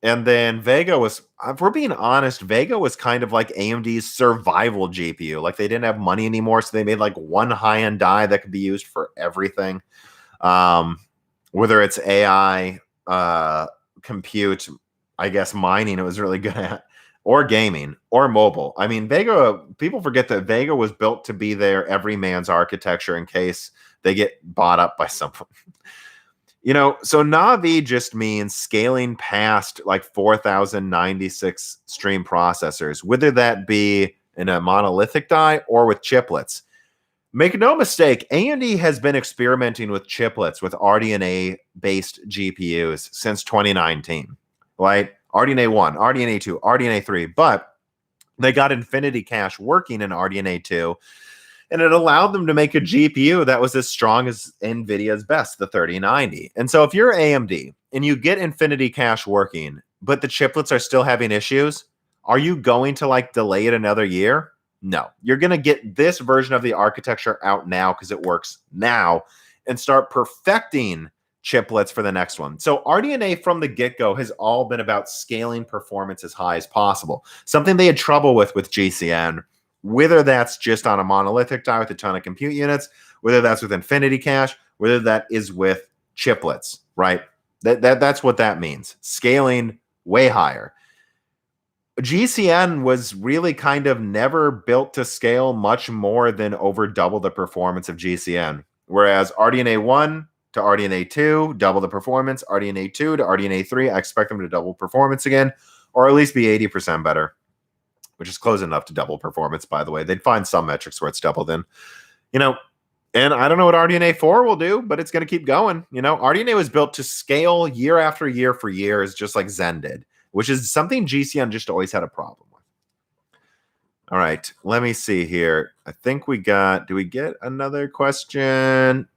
And then Vega was, if we're being honest, Vega was kind of like AMD's survival GPU. Like, they didn't have money anymore, so they made like one high-end die that could be used for everything. Whether it's AI, compute, I guess mining it was really good at, or gaming, or mobile. I mean, Vega, people forget that Vega was built to be their everyman's architecture in case they get bought up by someone. So Navi just means scaling past like 4096 stream processors, whether that be in a monolithic die or with chiplets. Make no mistake, AMD has been experimenting with chiplets with RDNA-based GPUs since 2019, right? RDNA 1, RDNA 2, RDNA 3, but they got Infinity Cache working in RDNA 2, and it allowed them to make a GPU that was as strong as NVIDIA's best, the 3090. And so if you're AMD and you get Infinity Cache working, but the chiplets are still having issues, are you going to like delay it another year? No. You're going to get this version of the architecture out now because it works now and start perfecting chiplets for the next one. So RDNA from the get-go has all been about scaling performance as high as possible. Something they had trouble with GCN, whether that's just on a monolithic die with a ton of compute units, whether that's with Infinity Cache, whether that is with chiplets, right? That's what that means. Scaling way higher. GCN was really kind of never built to scale much more than over double the performance of GCN. Whereas RDNA 1 to RDNA 2, double the performance. RDNA 2 to RDNA 3, I expect them to double performance again, or at least be 80% better, which is close enough to double performance, by the way. They'd find some metrics where it's doubled in. And I don't know what RDNA 4 will do, but it's going to keep going. RDNA was built to scale year after year for years, just like Zen did, which is something GCN just always had a problem with. All right, let me see here. I think do we get another question?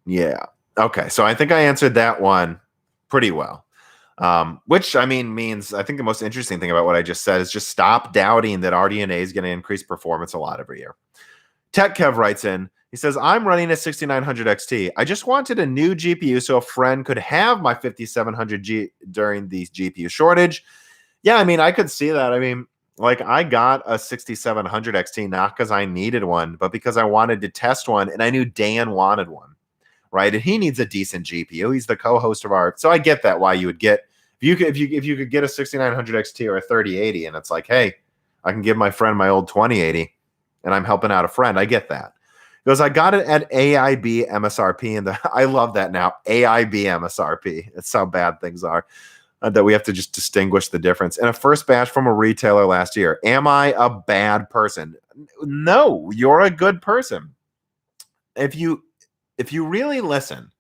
Yeah. Okay, so I think I answered that one pretty well. Which means I think the most interesting thing about what I just said is just stop doubting that RDNA is going to increase performance a lot every year. Tech Kev writes in, he says, I'm running a 6900 XT. I just wanted a new GPU so a friend could have my 5700G during the GPU shortage. Yeah, I could see that. Like, I got a 6700 XT not because I needed one, but because I wanted to test one, and I knew Dan wanted one, right? And he needs a decent GPU. He's the co-host of our, so I get that why you would get if you could get a 6900 XT or a 3080, and it's like, hey, I can give my friend my old 2080, and I'm helping out a friend. I get that. Because I got it at AIB MSRP, and I love that now. AIB MSRP. That's how bad things are. That we have to just distinguish the difference. And a first batch from a retailer last year. Am I a bad person? No, you're a good person. If you really listen,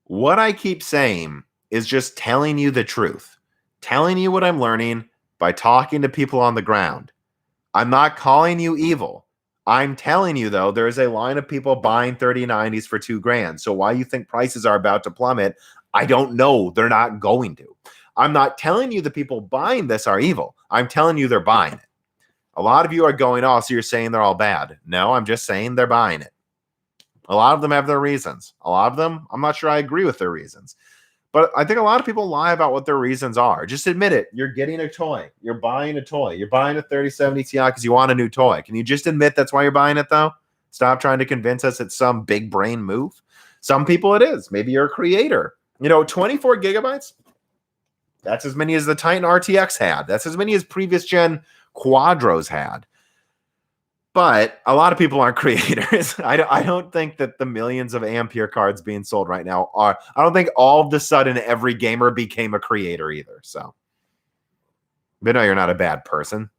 what I keep saying is just telling you the truth, telling you what I'm learning by talking to people on the ground. I'm not calling you evil. I'm telling you, though, there is a line of people buying 3090s for $2,000. So why you think prices are about to plummet, I don't know. They're not going to. I'm not telling you the people buying this are evil. I'm telling you they're buying it. A lot of you are going, oh, so you're saying they're all bad. No, I'm just saying they're buying it. A lot of them have their reasons. A lot of them, I'm not sure I agree with their reasons. But I think a lot of people lie about what their reasons are. Just admit it. You're getting a toy. You're buying a toy. You're buying a 3070 Ti because you want a new toy. Can you just admit that's why you're buying it, though? Stop trying to convince us it's some big brain move. Some people it is. Maybe you're a creator. 24 gigabytes, that's as many as the Titan RTX had. That's as many as previous gen Quadros had. But a lot of people aren't creators. I don't think that the millions of Ampere cards being sold right now are. I don't think all of a sudden every gamer became a creator either. So, but no, you're not a bad person.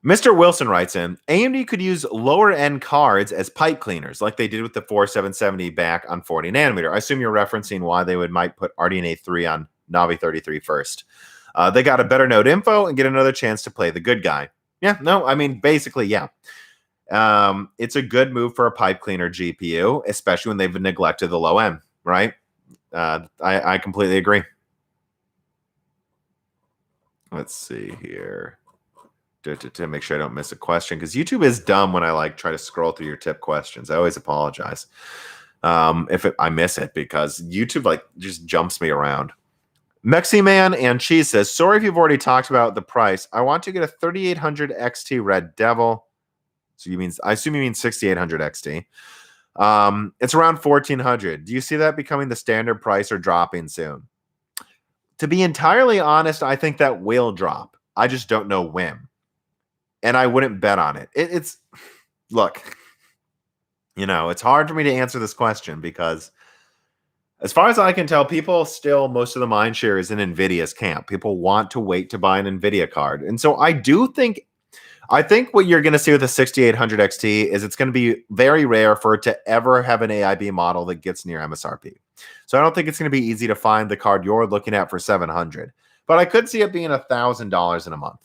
Mr. Wilson writes in, AMD could use lower end cards as pipe cleaners like they did with the 4770 back on 40 nanometer. I assume you're referencing why they might put RDNA 3 on Navi 33 first. They got a better node info and get another chance to play the good guy. Yeah, no, I mean, basically, yeah. It's a good move for a pipe cleaner GPU, especially when they've neglected the low end, right? I completely agree. Let's see here. To make sure I don't miss a question, because YouTube is dumb when I try to scroll through your tip questions. I always apologize if I miss it, because YouTube just jumps me around. Mexi Man and Cheese says, sorry if you've already talked about the price. I want to get a 3800 XT Red Devil. So I assume you mean 6800 XT. It's around 1400. Do you see that becoming the standard price or dropping soon? To be entirely honest, I think that will drop. I just don't know when. And I wouldn't bet on it. Look, it's hard for me to answer this question because as far as I can tell, people still, most of the mind share is in Nvidia's camp. People want to wait to buy an Nvidia card. And so I think what you're going to see with the 6800 XT is it's going to be very rare for it to ever have an AIB model that gets near MSRP. So I don't think it's going to be easy to find the card you're looking at for 700. But I could see it being $1,000 in a month.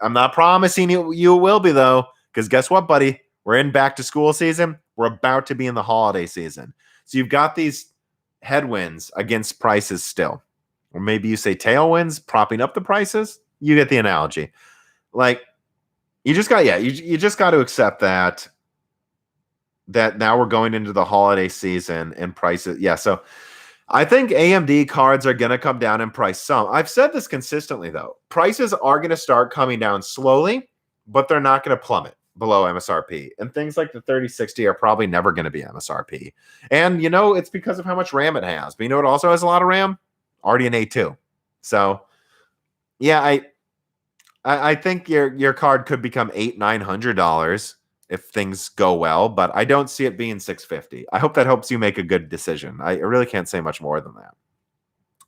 I'm not promising you will be, though, because guess what, buddy? We're in back to school season. We're about to be in the holiday season. So you've got these headwinds against prices still. Or maybe you say tailwinds propping up the prices. You get the analogy. You just got to accept that now we're going into the holiday season and prices. Yeah, so I think AMD cards are going to come down in price some. I've said this consistently, though. Prices are going to start coming down slowly, but they're not going to plummet below MSRP. And things like the 3060 are probably never going to be MSRP. And, it's because of how much RAM it has. But it also has a lot of RAM? RDNA 2. So, yeah, I think your card could become $800-900 if things go well, but I don't see it being $650. I hope that helps you make a good decision. I really can't say much more than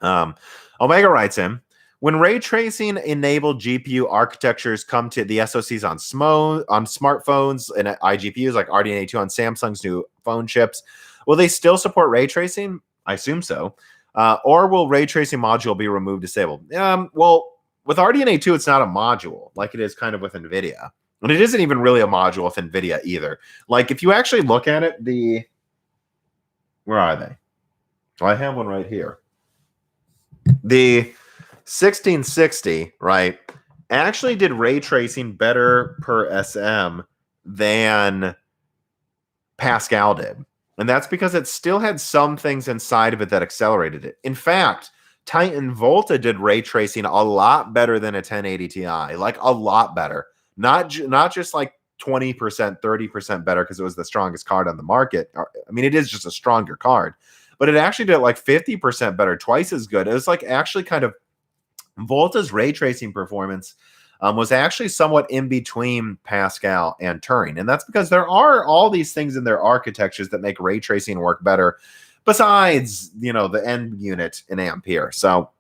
that. Omega writes in, when ray tracing enabled GPU architectures come to the SoCs on smartphones and iGPUs like RDNA 2 on Samsung's new phone chips, will they still support ray tracing? I assume so. Or will ray tracing module be removed, disabled? Well, with RDNA 2, it's not a module like it is kind of with NVIDIA. And it isn't even really a module with NVIDIA either. If you actually look at it, where are they? Well, I have one right here. The 1660, right, actually did ray tracing better per SM than Pascal did. And that's because it still had some things inside of it that accelerated it. In fact, Titan Volta did ray tracing a lot better than a 1080 Ti, like a lot better. Not just like 20%, 30% better because it was the strongest card on the market. I mean, it is just a stronger card, but it actually did like 50% better, twice as good. It was like actually kind of Volta's ray tracing performance was actually somewhat in between Pascal and Turing. And that's because there are all these things in their architectures that make ray tracing work better besides, you know, the end unit in Ampere. So,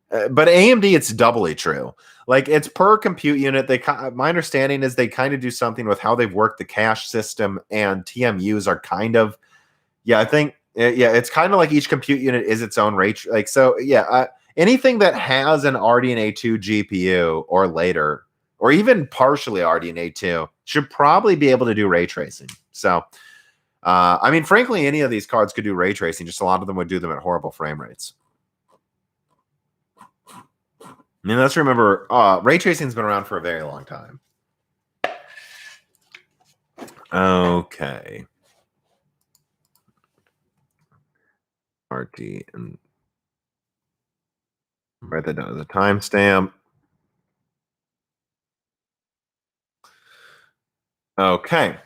but AMD, it's doubly true. Like it's per compute unit. My understanding is they kind of do something with how they've worked the cache system, and TMUs are kind of, I think, it's kind of like each compute unit is its own ray. Like, so anything that has an RDNA 2 GPU or later, or even partially RDNA 2, should probably be able to do ray tracing. So, I mean, frankly, any of these cards could do ray tracing. Just a lot of them would do them at horrible frame rates. I mean, let's remember, ray tracing's been around for a very long time. Okay. RT and write that down as a timestamp. Okay.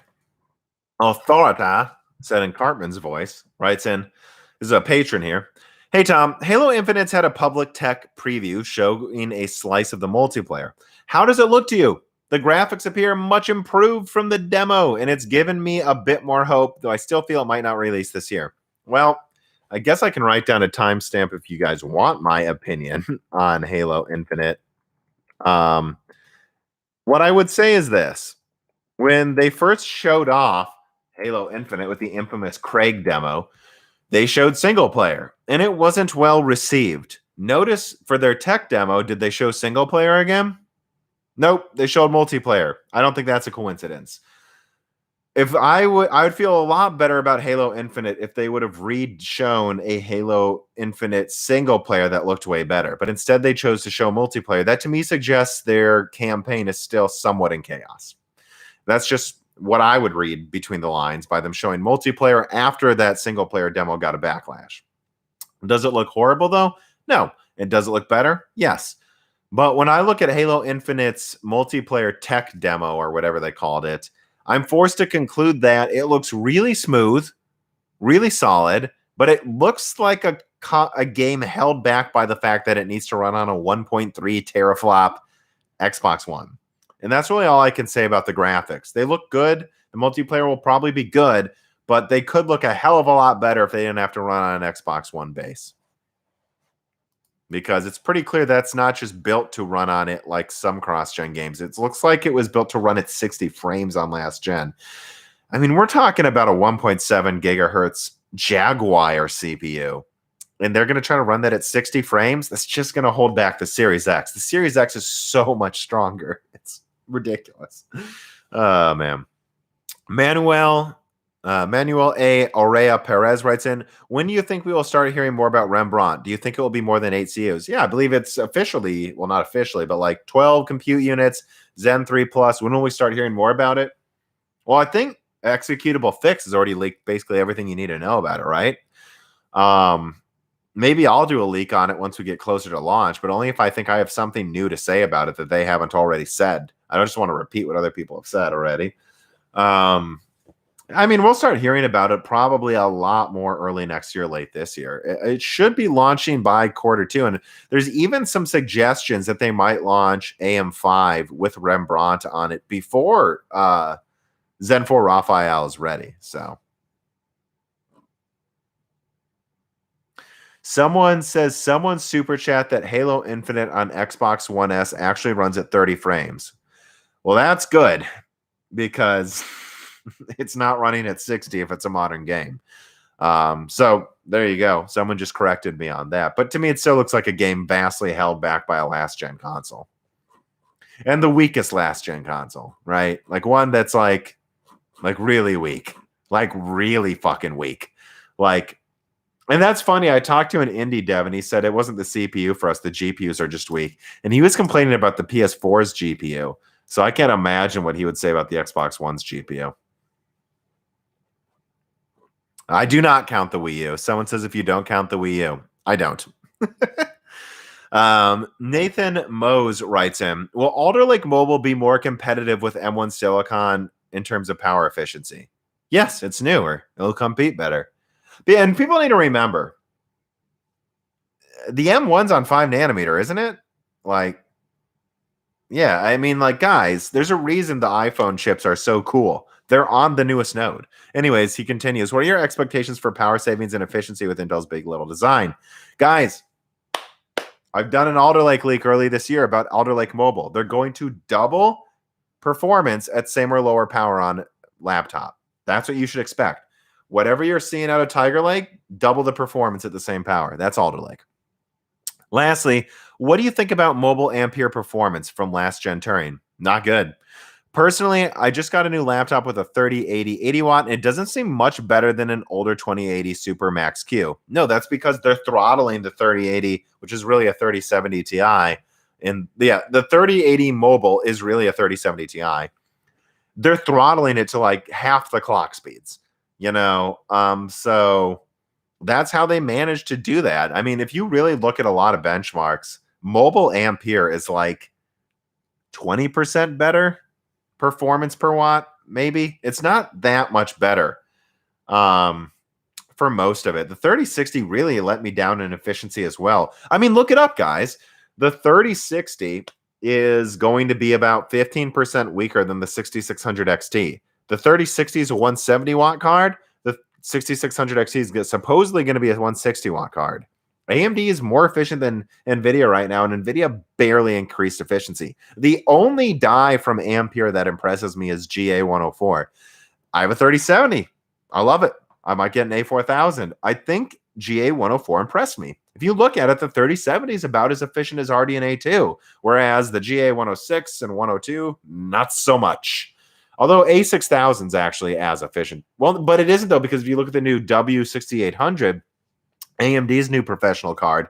Authorita, said in Cartman's voice, writes in, this is a patron here. Hey, Tom, Halo Infinite's had a public tech preview showing a slice of the multiplayer. How does it look to you? The graphics appear much improved from the demo, and it's given me a bit more hope, though I still feel it might not release this year. Well, I guess I can write down a timestamp if you guys want my opinion on Halo Infinite. What I would say is this. When they first showed off Halo Infinite with the infamous Craig demo, they showed single player, and it wasn't well received. Notice for their tech demo, did they show single player again? Nope, they showed multiplayer. I don't think that's a coincidence. If I would feel a lot better about Halo Infinite if they would have shown a Halo Infinite single player that looked way better. But instead they chose to show multiplayer. That to me suggests their campaign is still somewhat in chaos. That's just what I would read between the lines by them showing multiplayer after that single player demo got a backlash. Does it look horrible though? No. And does it look better? Yes. But when I look at Halo Infinite's multiplayer tech demo or whatever they called it, I'm forced to conclude that it looks really smooth, really solid, but it looks like a game held back by the fact that it needs to run on a 1.3 teraflop Xbox One. And that's really all I can say about the graphics. They look good. The multiplayer will probably be good, but they could look a hell of a lot better if they didn't have to run on an Xbox One base. Because it's pretty clear that's not just built to run on it like some cross-gen games. It looks like it was built to run at 60 frames on last gen. I mean, we're talking about a 1.7 gigahertz Jaguar CPU, and they're going to try to run that at 60 frames. That's just going to hold back the Series X. The Series X is so much stronger. It's ridiculous. Oh, man. Manuel A. Aurea Perez writes in, when do you think we will start hearing more about Rembrandt? Do you think it will be more than 8 CUs? Yeah, I believe it's officially, well, not officially, but like 12 compute units, Zen 3 Plus. When will we start hearing more about it? Well, I think Executable Fix has already leaked basically everything you need to know about it, right? Maybe I'll do a leak on it once we get closer to launch, but only if I think I have something new to say about it that they haven't already said. I don't just want to repeat what other people have said already. I mean, we'll start hearing about it probably a lot more early next year, late this year. It should be launching by Q2. And there's even some suggestions that they might launch AM5 with Rembrandt on it before Zen 4 Raphael is ready. So someone says, someone super chat that Halo Infinite on Xbox One S actually runs at 30 frames. Well, that's good because it's not running at 60 if it's a modern game. So there you go. Someone just corrected me on that. But to me, it still looks like a game vastly held back by a last-gen console. And the weakest last-gen console, right? Like one that's like really weak. Like really fucking weak. Like, and that's funny. I talked to an indie dev and he said it wasn't the CPU for us. The GPUs are just weak. And he was complaining about the PS4's GPU. So I can't imagine what he would say about the Xbox One's GPU. I do not count the Wii U. Someone says if you don't count the Wii U. I don't. Nathan Mose writes in, will Alder Lake Mobile be more competitive with M1 Silicon in terms of power efficiency? Yes, it's newer. It'll compete better. And people need to remember, the M1's on 5 nanometer, isn't it? Like, yeah, I mean, like, guys, there's a reason the iPhone chips are so cool. They're on the newest node. Anyways, he continues, what are your expectations for power savings and efficiency with Intel's Big Little design? Guys, I've done an Alder Lake leak early this year about Alder Lake Mobile. They're going to double performance at same or lower power on laptop. That's what you should expect. Whatever you're seeing out of Tiger Lake, double the performance at the same power. That's Alder Lake. Lastly, what do you think about mobile Ampere performance from last gen Turing? Not good. Personally, I just got a new laptop with a 3080 80 watt, and it doesn't seem much better than an older 2080 Super Max Q. No, that's because they're throttling the 3080, which is really a 3070 Ti. And yeah, the 3080 mobile is really a 3070 Ti. They're throttling it to like half the clock speeds, so that's how they managed to do that. I mean, if you really look at a lot of benchmarks, mobile Ampere is like 20% better performance per watt, maybe. It's not that much better for most of it. The 3060 really let me down in efficiency as well. I mean, look it up, guys. The 3060 is going to be about 15% weaker than the 6600 XT. The 3060 is a 170 watt card. The 6600 XT is supposedly going to be a 160 watt card. AMD is more efficient than Nvidia right now, and Nvidia barely increased efficiency. The only die from Ampere that impresses me is GA104. I have a 3070. I love it. I might get an A4000. I think GA104 impressed me. If you look at it, the 3070 is about as efficient as RDNA 2, whereas the GA106 and 102, not so much. Although A6000 is actually as efficient. Well, but it isn't, though, because if you look at the new W6800, AMD's new professional card,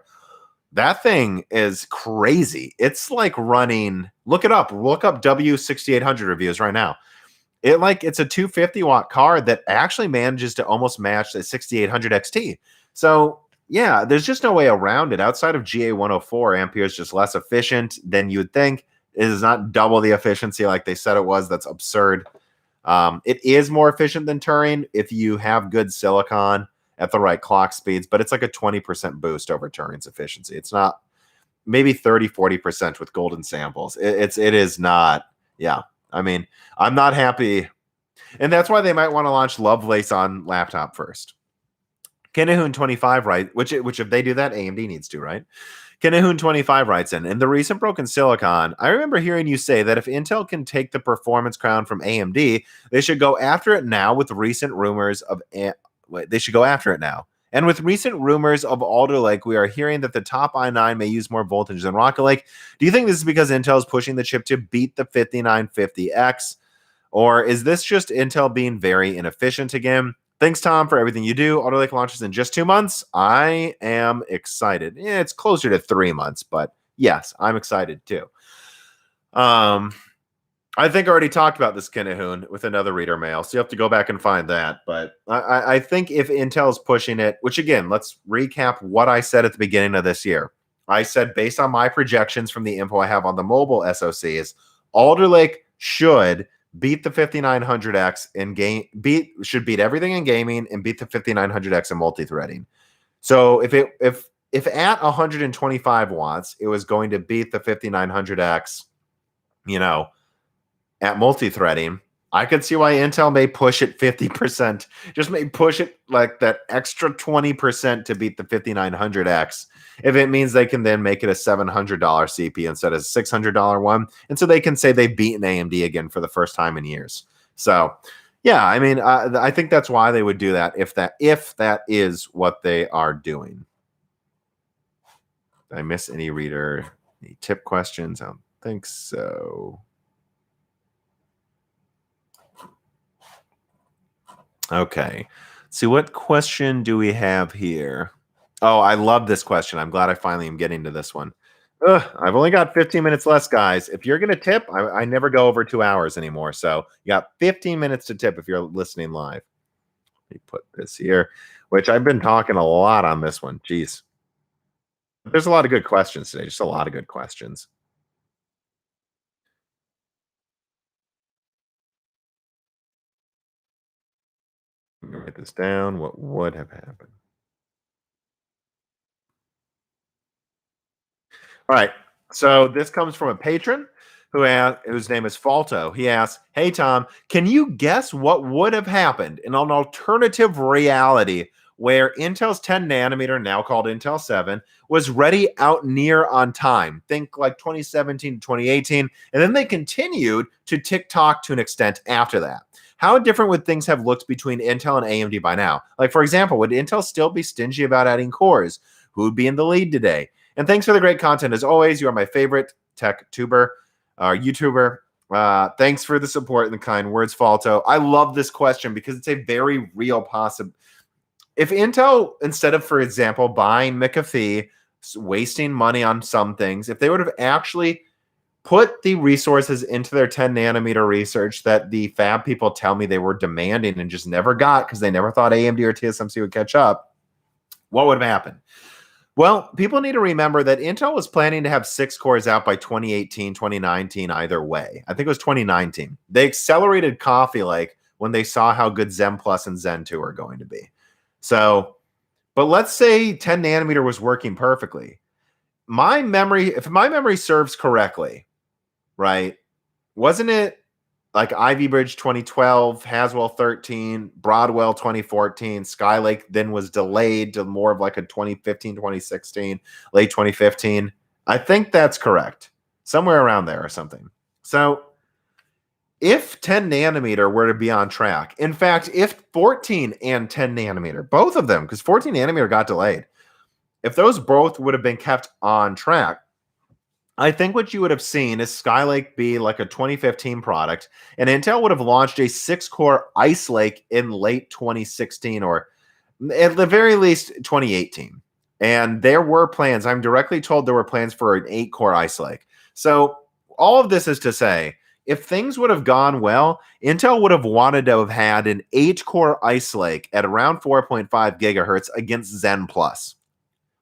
that thing is crazy. It's like running, look it up, look up W6800 reviews right now. It's a 250 watt card that actually manages to almost match the 6800 XT. So yeah, there's just no way around it. Outside of GA104, Ampere is just less efficient than you would think. It is not double the efficiency like they said it was. That's absurd. It is more efficient than Turing if you have good silicon at the right clock speeds, but it's like a 20% boost over Turing's efficiency. It's not maybe 30-40% with golden samples. It is not. Yeah, I mean, I'm not happy, and that's why they might want to launch Lovelace on laptop first. Kenahoon25 writes, which if they do that, AMD needs to, right? Kenahoon25 writes in the recent broken silicon, I remember hearing you say that if Intel can take the performance crown from AMD, they should go after it now with recent rumors of they should go after it now. And with recent rumors of Alder Lake, we are hearing that the top i9 may use more voltage than Rocket Lake. Do you think this is because Intel is pushing the chip to beat the 5950X? Or is this just Intel being very inefficient again? Thanks, Tom, for everything you do. Alder Lake launches in just 2 months. I am excited. Yeah, it's closer to 3 months, but yes, I'm excited too. I think I already talked about this, Kenahoon, with another reader mail, so you have to go back and find that. But I think if Intel's pushing it, which again, let's recap what I said at the beginning of this year. I said, based on my projections from the info I have on the mobile SoCs, Alder Lake should beat the 5900X in game, should beat everything in gaming and beat the 5900X in multi-threading. So if at 125 watts, it was going to beat the 5900X, at multi-threading, I could see why Intel may push it 50%, just may push it like that extra 20% to beat the 5900X, if it means they can then make it a $700 CPU instead of a $600 one. And so they can say they've beaten AMD again for the first time in years. So yeah, I mean, I think that's why they would do that if that is what they are doing. Did I miss any reader? Any tip questions? I don't think so. Okay. Let's see, what question do we have here? Oh, I love this question. I'm glad I finally am getting to this one. I've only got 15 minutes less, guys. If you're going to tip, I never go over 2 hours anymore. So you got 15 minutes to tip if you're listening live. Let me put this here, which I've been talking a lot on this one. Jeez. There's a lot of good questions today. Just a lot of good questions. I'm gonna write this down. What would have happened? All right. So this comes from a patron whose name is Falto. He asks, "Hey Tom, can you guess what would have happened in an alternative reality where Intel's 10 nanometer, now called Intel 7, was ready out near on time? Think like 2017 to 2018, and then they continued to tick tock to an extent after that. How different would things have looked between Intel and AMD by now? Like, for example, would Intel still be stingy about adding cores? Who would be in the lead today? And thanks for the great content. As always, you are my favorite tech tuber, YouTuber. Thanks for the support and the kind words, Falto. I love this question because it's a very real possible. If Intel, instead of, for example, buying McAfee, wasting money on some things, if they would have actually put the resources into their 10 nanometer research that the fab people tell me they were demanding and just never got because they never thought AMD or TSMC would catch up, what would have happened? Well, people need to remember that Intel was planning to have 6 cores out by 2018, 2019, either way. I think it was 2019. They accelerated Coffee Lake when they saw how good Zen Plus and Zen 2 are going to be. So, but let's say 10 nanometer was working perfectly. If my memory serves correctly, right? Wasn't it like Ivy Bridge 2012, Haswell 13, Broadwell 2014, Skylake then was delayed to more of like a 2015, 2016, late 2015. I think that's correct. Somewhere around there or something. So if 10 nanometer were to be on track, in fact, if 14 and 10 nanometer, both of them, because 14 nanometer got delayed, if those both would have been kept on track, I think what you would have seen is Skylake be like a 2015 product, and Intel would have launched a 6-core Ice Lake in late 2016 or at the very least 2018. And there were plans. I'm directly told there were plans for an 8-core Ice Lake. So all of this is to say, if things would have gone well, Intel would have wanted to have had an 8-core Ice Lake at around 4.5 gigahertz against Zen Plus.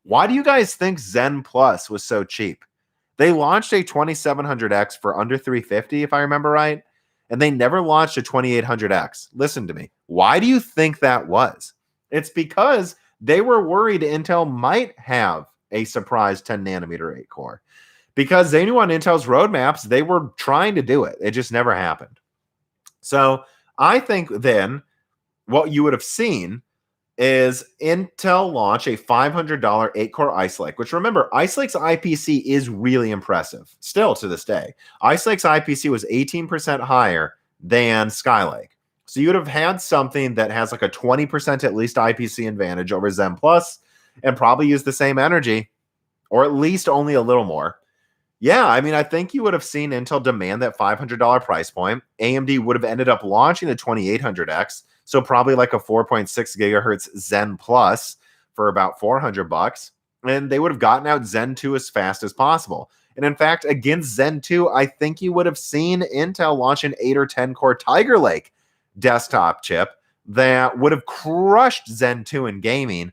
Why do you guys think Zen Plus was so cheap? They launched a 2700X for under 350, if I remember right, and they never launched a 2800X. Listen to me. Why do you think that was? It's because they were worried Intel might have a surprise 10 nanometer 8 core because they knew on Intel's roadmaps they were trying to do it. It just never happened. So I think then what you would have seen is Intel launch a $500 8-core Ice Lake, which remember, Ice Lake's IPC is really impressive still to this day. Ice Lake's IPC was 18% higher than Skylake. So you would have had something that has like a 20% at least IPC advantage over Zen Plus and probably use the same energy or at least only a little more. Yeah, I mean, I think you would have seen Intel demand that $500 price point. AMD would have ended up launching the 2800X, so probably like a 4.6 gigahertz Zen Plus for about $400, and they would have gotten out Zen 2 as fast as possible. And in fact, against Zen 2, I think you would have seen Intel launch an 8 or 10 core Tiger Lake desktop chip that would have crushed Zen 2 in gaming,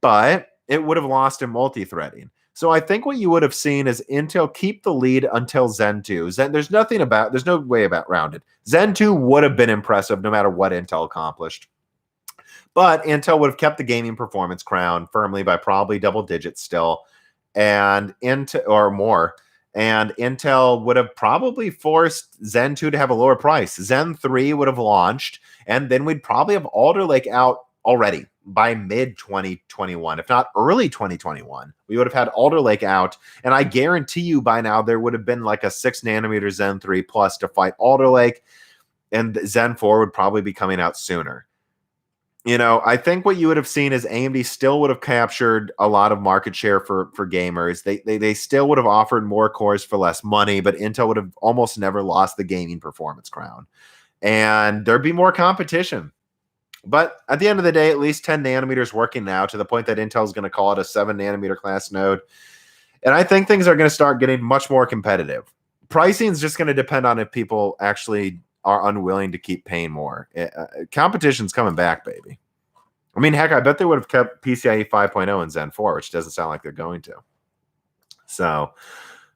but it would have lost in multi-threading. So I think what you would have seen is Intel keep the lead until Zen 2. There's no way about around it. Zen 2 would have been impressive no matter what Intel accomplished. But Intel would have kept the gaming performance crown firmly by probably double digits still, and or more. And Intel would have probably forced Zen 2 to have a lower price. Zen 3 would have launched, and then we'd probably have Alder Lake out already by mid 2021, if not early 2021. We would have had Alder Lake out, and I guarantee you by now there would have been like a 6 nanometer Zen 3 Plus to fight Alder Lake, and Zen 4 would probably be coming out sooner. You know, I think what you would have seen is AMD still would have captured a lot of market share for gamers. They still would have offered more cores for less money, but Intel would have almost never lost the gaming performance crown. And there'd be more competition. But at the end of the day, at least 10 nanometers working now to the point that Intel is going to call it a 7 nanometer class node. And I think things are going to start getting much more competitive. Pricing is just going to depend on if people actually are unwilling to keep paying more. Competition's coming back, baby. I mean, heck, I bet they would have kept PCIe 5.0 and Zen 4, which doesn't sound like they're going to. So,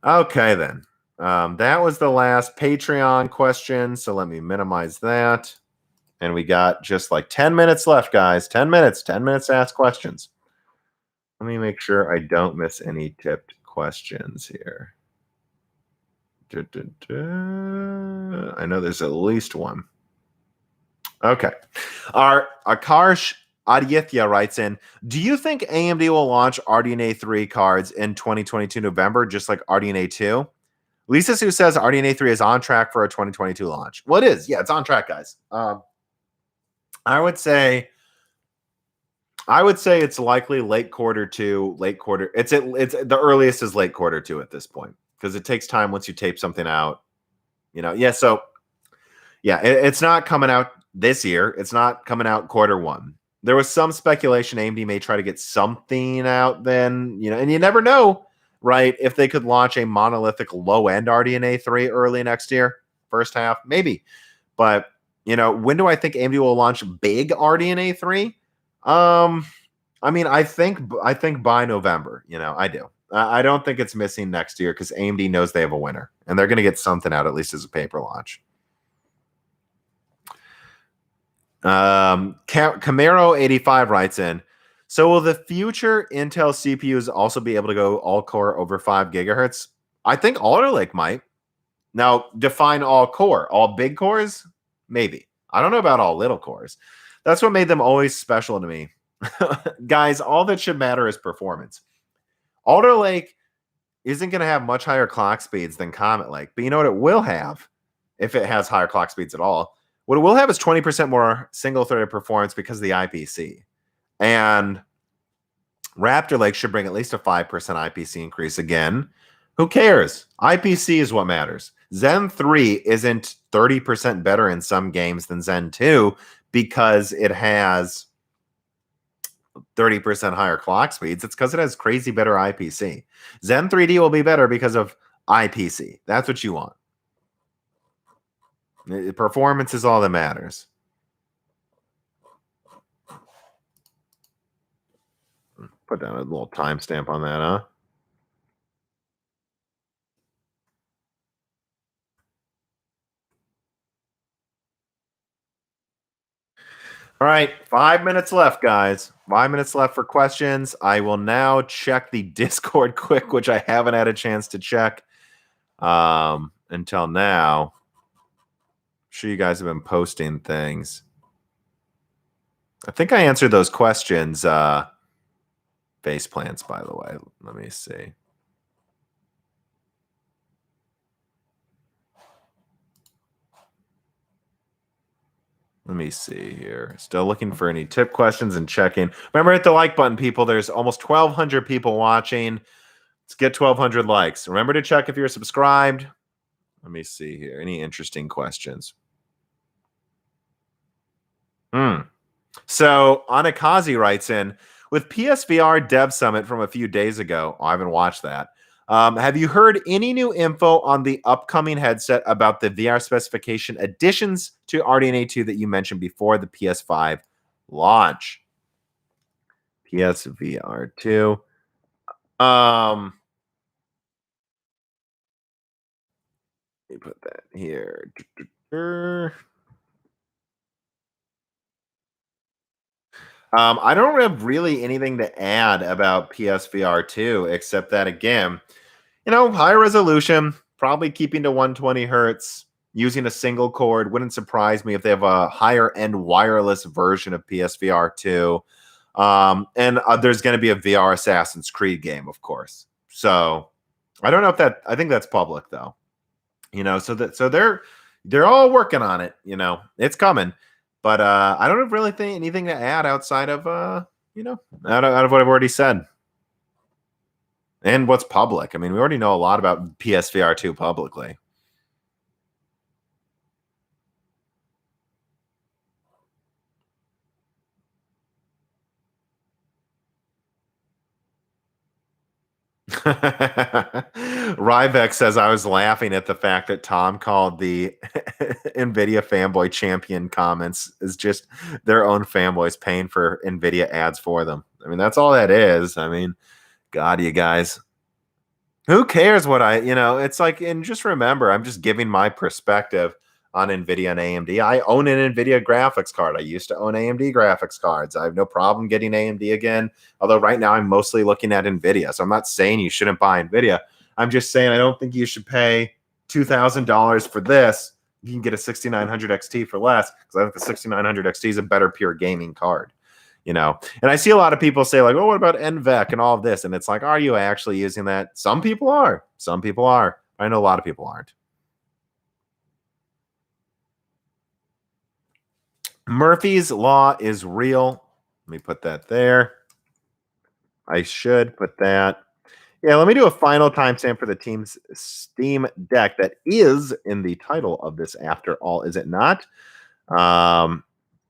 okay then. That was the last Patreon question. So let me minimize that. And we got just like 10 minutes left, guys. 10 minutes. 10 minutes to ask questions. Let me make sure I don't miss any tipped questions here. I know there's at least one. Okay. Our Akarsh Aditya writes in, do you think AMD will launch RDNA 3 cards in 2022 November, just like RDNA 2? Lisa Sue says RDNA 3 is on track for a 2022 launch. Well, it is. Yeah, it's on track, guys. I would say it's likely late quarter two, late quarter. It's the earliest is late quarter two at this point, because it takes time once you tape something out. Yeah. So yeah, it's not coming out this year. It's not coming out quarter one. There was some speculation AMD may try to get something out then, and you never know, right? If they could launch a monolithic low end RDNA 3 early next year, first half, maybe. But when do I think AMD will launch big RDNA 3? I think by November, I do. I don't think it's missing next year because AMD knows they have a winner and they're going to get something out at least as a paper launch. Camaro 85 writes in, so will the future Intel CPUs also be able to go all core over 5 gigahertz? I think Alder Lake might. Now, define all core. All big cores? Maybe. I don't know about all little cores. That's what made them always special to me. Guys, all that should matter is performance. Alder Lake isn't going to have much higher clock speeds than Comet Lake, but you know what it will have, if it has higher clock speeds at all? What it will have is 20% more single-threaded performance because of the IPC. And Raptor Lake should bring at least a 5% IPC increase again. Who cares? IPC is what matters. Zen 3 isn't 30% better in some games than Zen 2 because it has 30% higher clock speeds. It's because it has crazy better IPC. Zen 3D will be better because of IPC. That's what you want. Performance is all that matters. Put down a little timestamp on that, huh? All right, 5 minutes left, guys. 5 minutes left for questions. I will now check the Discord quick, which I haven't had a chance to check until now. I'm sure you guys have been posting things. I think I answered those questions. Face plants, by the way. Let me see. Let me see here. Still looking for any tip questions and checking. Remember, hit the like button, people. There's almost 1,200 people watching. Let's get 1,200 likes. Remember to check if you're subscribed. Let me see here. Any interesting questions? So Anakazi writes in, with PSVR Dev Summit from a few days ago, I haven't watched that. Have you heard any new info on the upcoming headset about the VR specification additions to RDNA 2 that you mentioned before the PS5 launch? PSVR 2. Let me put that here. I don't have really anything to add about PSVR 2, except that, again, higher resolution, probably keeping to 120 hertz, using a single cord. Wouldn't surprise me if they have a higher end wireless version of PSVR 2. And there's going to be a VR Assassin's Creed game, of course. So I don't know if I think that's public though. So they're all working on it. It's coming. But I don't really think anything to add outside of out of what I've already said. And what's public. I mean, we already know a lot about PSVR 2 publicly. Rybeck says, I was laughing at the fact that Tom called the Nvidia fanboy champion comments is just their own fanboys paying for Nvidia ads for them. I mean, that's all that is. I mean, God, you guys. Who cares what it's like, and just remember, I'm just giving my perspective on Nvidia and AMD. I own an Nvidia graphics card. I used to own AMD graphics cards. I have no problem getting AMD again. Although right now I'm mostly looking at Nvidia. So I'm not saying you shouldn't buy Nvidia. I'm just saying I don't think you should pay $2,000 for this. You can get a 6900 XT for less, because I think the 6900 XT is a better pure gaming card. And I see a lot of people say like, oh, what about NVEC and all of this? And it's like, are you actually using that? Some people are. Some people are. I know a lot of people aren't. Murphy's Law is real. Let me put that there. I should put that. Yeah, let me do a final timestamp for the team's Steam Deck that is in the title of this, after all, is it not?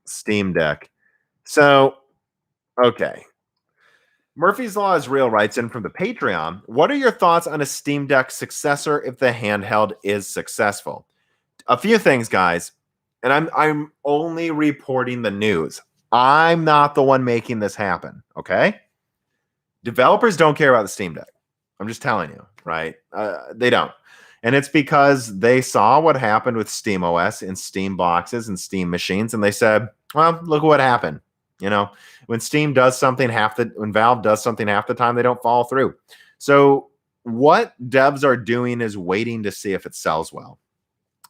Steam Deck. So, okay. Murphy's Law is real writes in from the Patreon. What are your thoughts on a Steam Deck successor if the handheld is successful? A few things, guys. And I'm only reporting the news. I'm not the one making this happen, okay? Developers don't care about the Steam Deck. I'm just telling you, right? They don't. And it's because they saw what happened with SteamOS and Steam boxes and Steam machines, and they said, well, look what happened. When Steam does something when Valve does something half the time, they don't follow through. So what devs are doing is waiting to see if it sells well.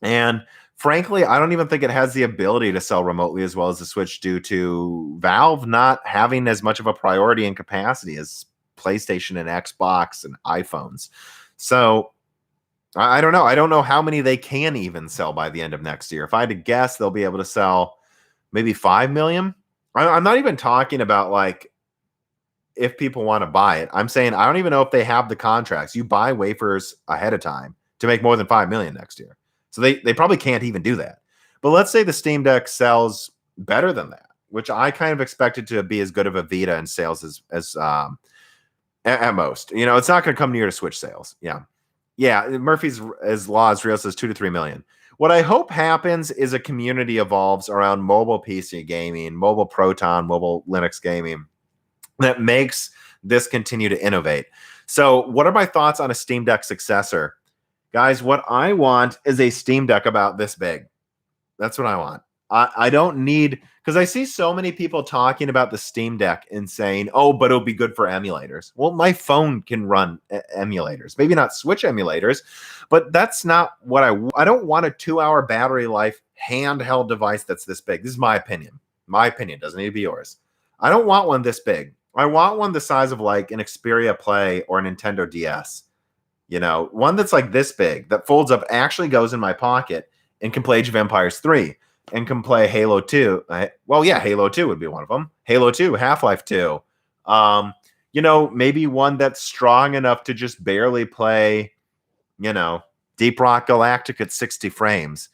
And frankly, I don't even think it has the ability to sell remotely as well as the Switch, due to Valve not having as much of a priority and capacity as PlayStation and Xbox and iPhones. So I don't know. I don't know how many they can even sell by the end of next year. If I had to guess, they'll be able to sell maybe 5 million. I'm not even talking about like if people want to buy it. I'm saying I don't even know if they have the contracts. You buy wafers ahead of time to make more than 5 million next year. So they probably can't even do that. But let's say the Steam Deck sells better than that, which I kind of expected to be as good of a Vita in sales as at most. It's not going to come near to Switch sales. Yeah. Murphy's Law is real, says 2 to 3 million. What I hope happens is a community evolves around mobile PC gaming, mobile Proton, mobile Linux gaming, that makes this continue to innovate. So what are my thoughts on a Steam Deck successor? Guys, what I want is a Steam Deck about this big. That's what I want. I don't need, because I see so many people talking about the Steam Deck and saying, oh, but it'll be good for emulators. Well, my phone can run emulators. Maybe not Switch emulators, but that's not what I don't want a 2-hour battery life handheld device that's this big. This is my opinion. My opinion doesn't need to be yours. I don't want one this big. I want one the size of like an Xperia Play or a Nintendo DS. One that's like this big, that folds up, actually goes in my pocket, and can play Age of Empires 3, and can play Halo 2. Well, yeah, Halo 2 would be one of them. Halo 2, Half-Life 2. Maybe one that's strong enough to just barely play, Deep Rock Galactic at 60 frames,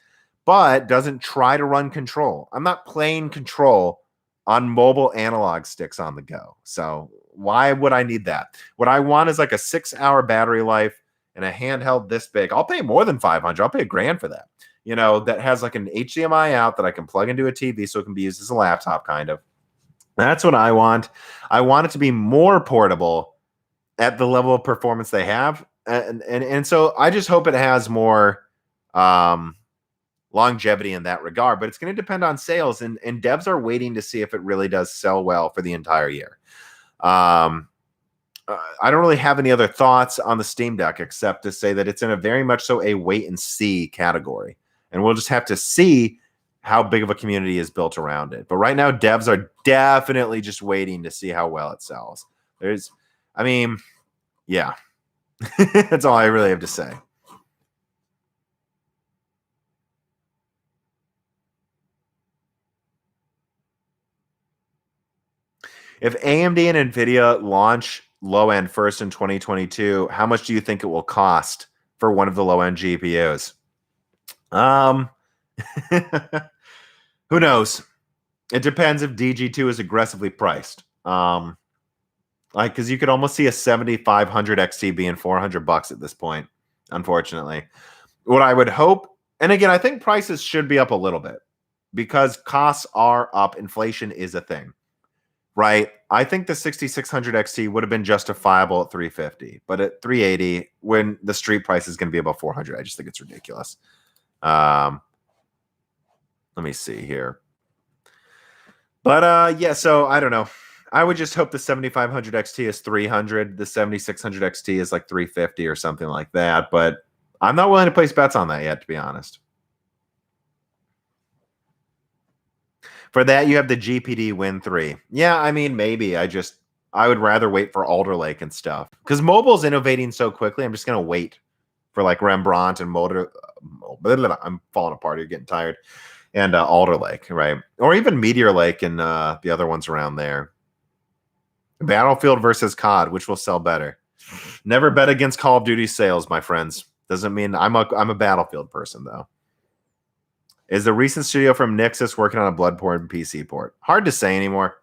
but doesn't try to run Control. I'm not playing Control on mobile analog sticks on the go. So why would I need that? What I want is like a 6-hour battery life and a handheld this big. I'll pay more than $500. I'll pay $1,000 for that. That has like an HDMI out that I can plug into a TV so it can be used as a laptop kind of. That's what I want. I want it to be more portable at the level of performance they have. And so I just hope it has more longevity in that regard, but it's going to depend on sales, and devs are waiting to see if it really does sell well for the entire year. I don't really have any other thoughts on the Steam Deck except to say that it's in a very much so a wait and see category, and we'll just have to see how big of a community is built around it. But right now, devs are definitely just waiting to see how well it sells. Yeah, that's all I really have to say. If AMD and Nvidia launch low-end first in 2022, how much do you think it will cost for one of the low-end GPUs? Who knows? It depends if DG2 is aggressively priced. Because you could almost see a 7500 XT being $400 at this point, unfortunately. What I would hope, and again, I think prices should be up a little bit because costs are up. Inflation is a thing. Right. I think the 6600 XT would have been justifiable at 350, but at 380, when the street price is going to be above 400, I just think it's ridiculous. Let me see here. But yeah, so I don't know. I would just hope the 7500 XT is 300, the 7600 XT is like 350 or something like that, but I'm not willing to place bets on that yet, to be honest. For that, you have the GPD Win 3. Yeah, I mean, maybe. I would rather wait for Alder Lake and stuff. Because mobile's innovating so quickly, I'm just going to wait for like Rembrandt and I'm falling apart. You're getting tired. And Alder Lake, right? Or even Meteor Lake and the other ones around there. Battlefield versus COD, which will sell better? Never bet against Call of Duty sales, my friends. Doesn't mean I'm a Battlefield person, though. Is the recent studio from Nixus working on a Bloodborne PC port? Hard to say anymore.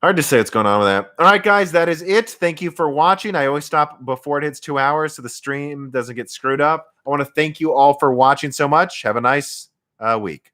Hard to say what's going on with that. All right, guys, that is it. Thank you for watching. I always stop before it hits 2 hours so the stream doesn't get screwed up. I want to thank you all for watching so much. Have a nice week.